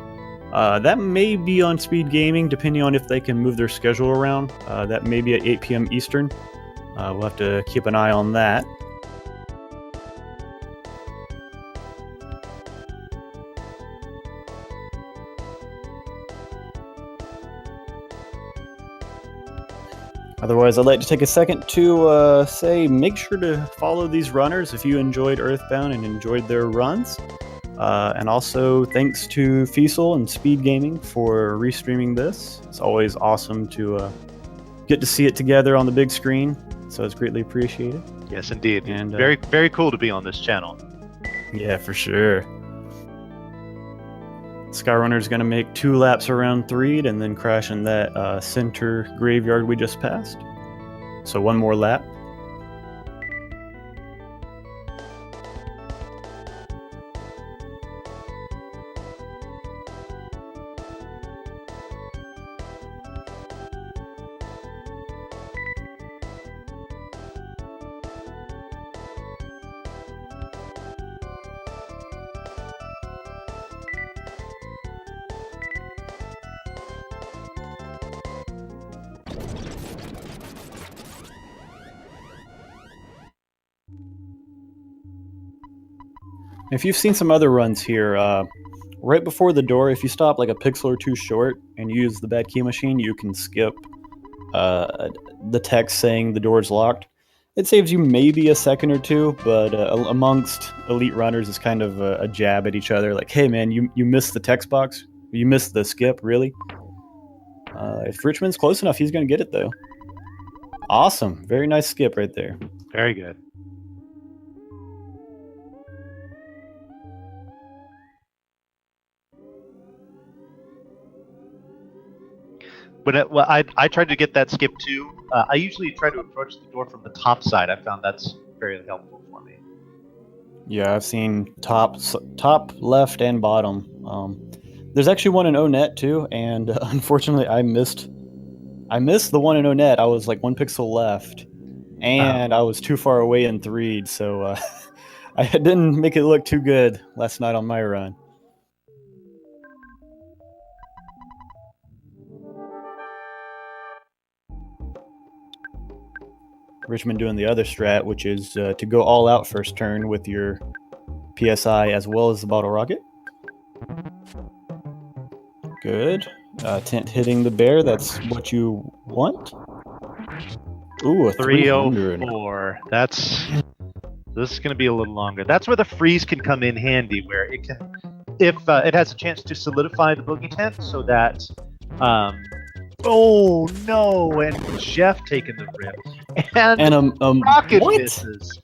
That may be on Speed Gaming, depending on if they can move their schedule around. That may be at 8 p.m. Eastern. We'll have to keep an eye on that. Otherwise, I'd like to take a second to say make sure to follow these runners if you enjoyed Earthbound and enjoyed their runs. And also, thanks to fcoughlin and Speed Gaming for restreaming this. It's always awesome to get to see it together on the big screen, so it's greatly appreciated. Yes, indeed. And very, very cool to be on this channel. Yeah, for sure. Skyrunner's going to make 2 laps around Threed and then crash in that center graveyard we just passed. So 1 more lap. If you've seen some other runs here, right before the door, if you stop like a pixel or 2 short and use the bad key machine, you can skip the text saying the door's locked. It saves you maybe a second or 2, but amongst elite runners, it's kind of a jab at each other. Like, hey man, you missed the text box. You missed the skip, really? If Richmond's close enough, he's going to get it, though. Awesome. Very nice skip right there. Very good. But I tried to get that skip too. I usually try to approach the door from the top side. I found that's very helpful for me. Yeah, I've seen top, left, and bottom. There's actually one in ONET too, and unfortunately, I missed the one in ONET. I was like 1 pixel left, and I was too far away in Threed, so I didn't make it look too good last night on my run. Richmond doing the other strat, which is to go all out first turn with your PSI as well as the bottle rocket. Good. Tent hitting the bear. That's what you want. Ooh, a 300. 304. This is going to be a little longer. That's where the freeze can come in handy, where it can, if it has a chance to solidify the boogie tent, so that. Oh no! And Jeff taking the rip, and rocket what? misses.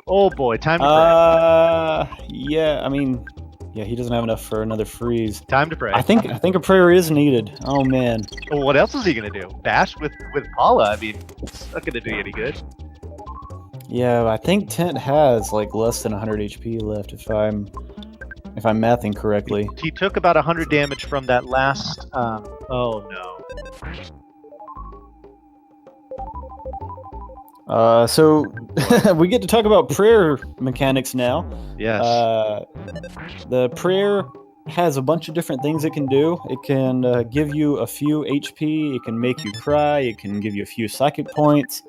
Oh boy, time to pray. Yeah. I mean, yeah, he doesn't have enough for another freeze. Time to pray. I think a prayer is needed. Oh man. Well, what else is he gonna do? Bash with Paula? I mean, it's not gonna do you any good. Yeah, I think Tent has like less than 100 HP left, if I'm mathing correctly. He took about 100 damage from that last. Oh no. So we get to talk about prayer mechanics now. Yes. The prayer has a bunch of different things it can do. It can give you a few HP. It can make you cry. It can give you a few psychic points.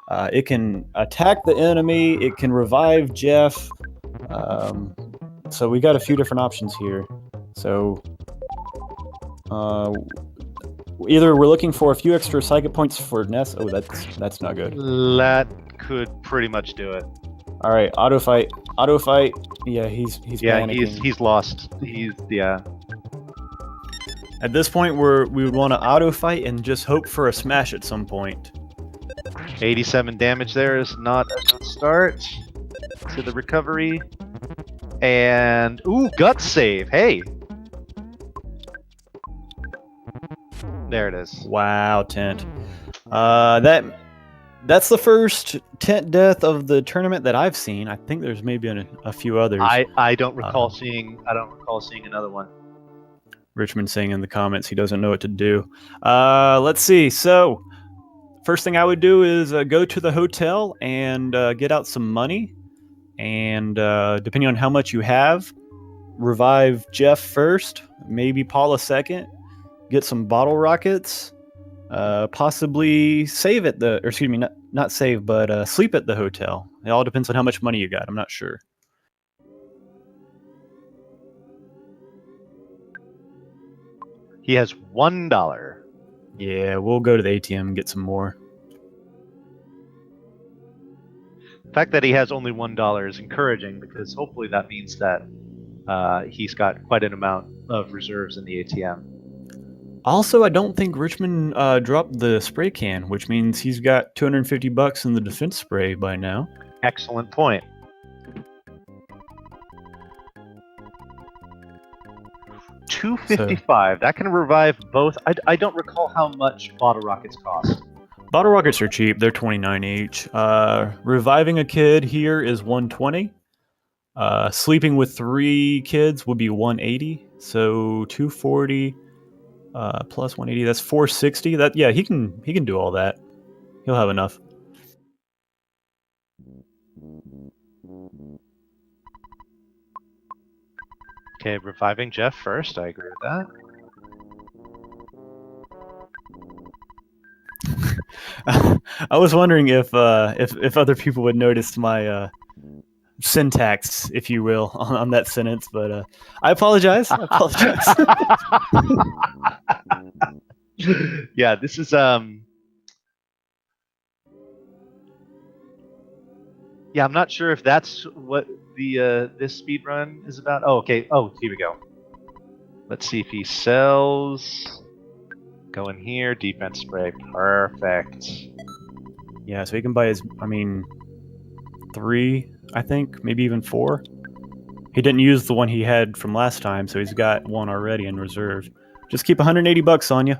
It can attack the enemy. It can revive Jeff. So we got a few different options here. So either we're looking for a few extra psychic points for Ness. Oh, that's not good. That could pretty much do it. All right, auto fight. Yeah, he's panicking. he's lost. Yeah. At this point, we would want to auto fight and just hope for a smash at some point. 87 damage there is not a good start to the recovery. And ooh, gut save. Hey. There it is. Wow, Tent. That's the first Tent death of the tournament that I've seen. I think there's maybe a few others. I don't recall seeing another one. Richman saying in the comments he doesn't know what to do. Let's see. So first thing I would do is go to the hotel and get out some money, and depending on how much you have, revive Jeff first, maybe Paula second. Get some bottle rockets, possibly save at the, or excuse me, not save, but sleep at the hotel. It all depends on how much money you got. I'm not sure. He has $1. Yeah, we'll go to the ATM and get some more. The fact that he has only $1 is encouraging, because hopefully that means that he's got quite an amount of reserves in the ATM. Also, I don't think Richmond dropped the spray can, which means he's got $250 in the defense spray by now. Excellent point. $255. That can revive both. I don't recall how much bottle rockets cost. Bottle rockets are cheap. They're $29 each. Reviving a kid here is $120. Sleeping with 3 kids would be $180. So $240 plus $180. That's $460. That, yeah, he can do all that. He'll have enough. Okay, reviving Jeff first. I agree with that. I was wondering if other people would notice my syntax, if you will, on that sentence, but I apologize. Yeah, this is yeah, I'm not sure if that's what the this speed run is about. Oh, okay. Oh, here we go. Let's see if he sells. Go in here, defense spray. Perfect. Yeah, so he can buy his, 3, I think, maybe even 4. He didn't use the one he had from last time, so he's got 1 already in reserve. Just keep $180 on you.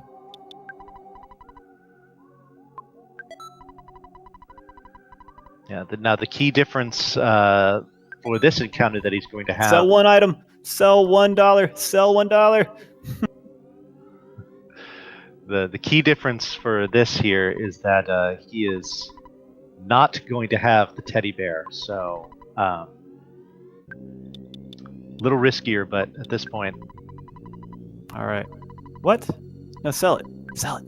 Yeah. Now the key difference for this encounter that he's going to have. Sell 1 item. Sell $1. Sell $1. The key difference for this here is that he is not going to have the teddy bear, so a little riskier, but at this point. All right. What? No, sell it. Sell it.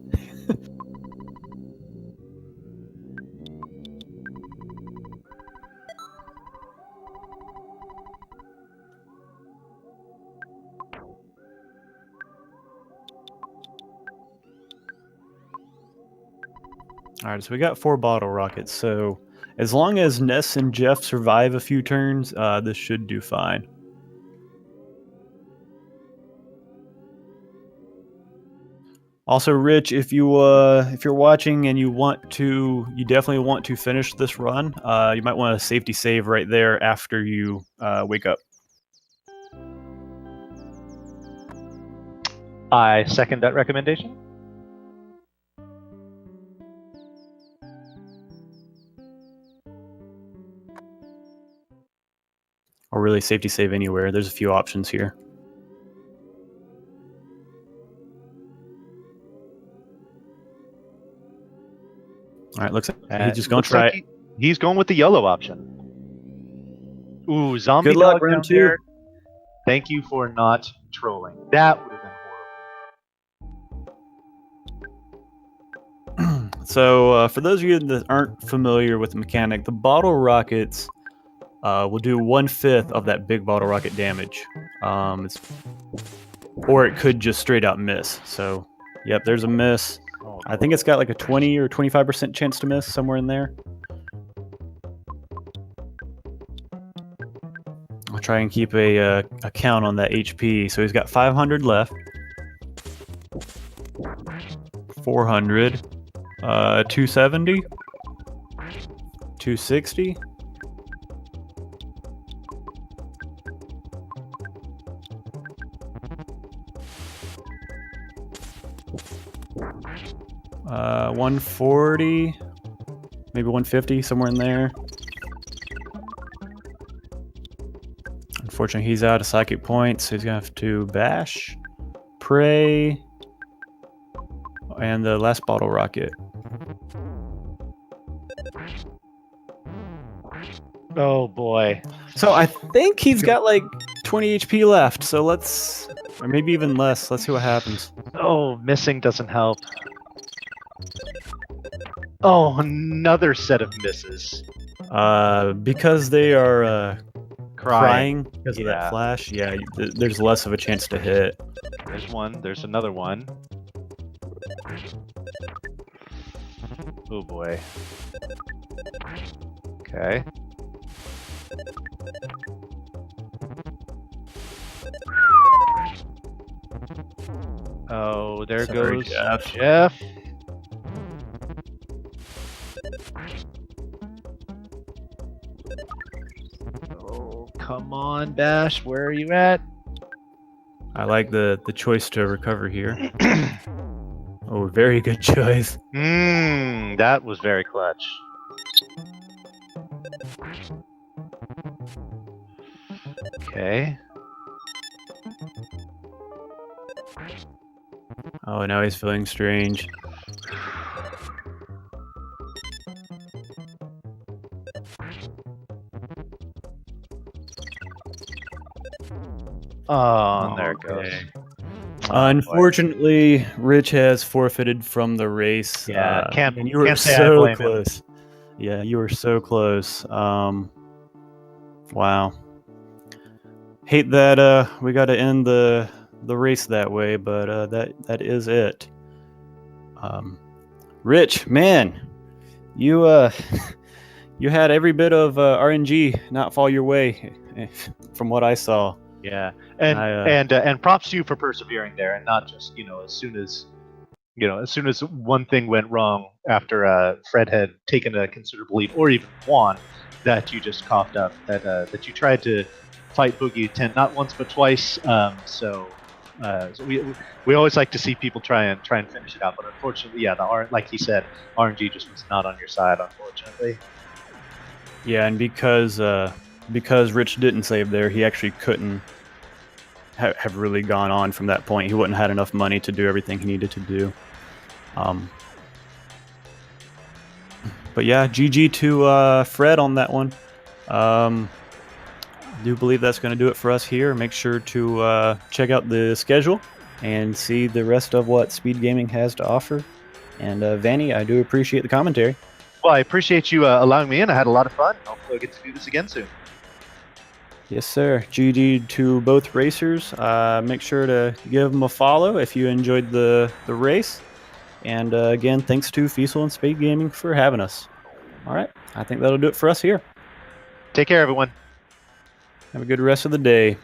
All right, so we got 4 bottle rockets. So as long as Ness and Jeff survive a few turns, this should do fine. Also, Rich, if you're watching and you definitely want to finish this run, you might want a safety save right there after you wake up. I second that recommendation. Or really safety save anywhere. There's a few options here. All right, looks like he's just going to try it. He's going with the yellow option. Ooh, zombie Good luck, dog down round 2. there. Thank you for not trolling. That would have been horrible. So for those of you that aren't familiar with the mechanic, the bottle rockets will do 1/5 of that big bottle rocket damage. Or it could just straight out miss. So, yep, there's a miss. Oh, I think it's got like a 20 or 25% chance to miss, somewhere in there. I'll try and keep a count on that HP. So he's got 500 left. 400. 270. 260. 140, maybe 150, somewhere in there. Unfortunately, he's out of psychic points, so he's gonna have to bash, pray, and the last bottle rocket. Oh boy. So I think he's got like 20 HP left, so or maybe even less. Let's see what happens. Oh, missing doesn't help. Oh, another set of misses. Because they are crying because of Yeah. that flash, yeah, there's less of a chance to hit. There's one. There's another one. Oh boy. Okay. Oh, there Sorry, goes Jeff. Jeff. Oh, come on, Bash. Where are you at? I like the choice to recover here. Oh, very good choice. That was very clutch. Okay. Oh, now he's feeling strange. Oh, there it goes. Okay. Unfortunately, Rich has forfeited from the race. Yeah, and you were can't say I so blame him. close. Yeah, you were so close. Wow. Hate that we got to end the race that way, but that is it. Rich, man, you you had every bit of RNG not fall your way, from what I saw. Yeah, and props to you for persevering there, and not just as soon as one thing went wrong after Fred had taken a considerable lead, or even won, that you just coughed up. That you tried to fight Boogie not once but twice. So we always like to see people try and finish it out, but unfortunately, yeah, like he said, RNG just was not on your side, unfortunately. Yeah, and because Rich didn't save there, he actually couldn't have really gone on from that point. He wouldn't have had enough money to do everything he needed to do. But yeah, GG to Fred on that one. I do believe that's going to do it for us here. Make sure to check out the schedule and see the rest of what Speed Gaming has to offer. And Vanny, I do appreciate the commentary. Well, I appreciate you allowing me in. I had a lot of fun. Hopefully I get to do this again soon. Yes, sir. GG to both racers. Make sure to give them a follow if you enjoyed the race. And again, thanks to Fiesel and Spade Gaming for having us. All right, I think that'll do it for us here. Take care, everyone. Have a good rest of the day.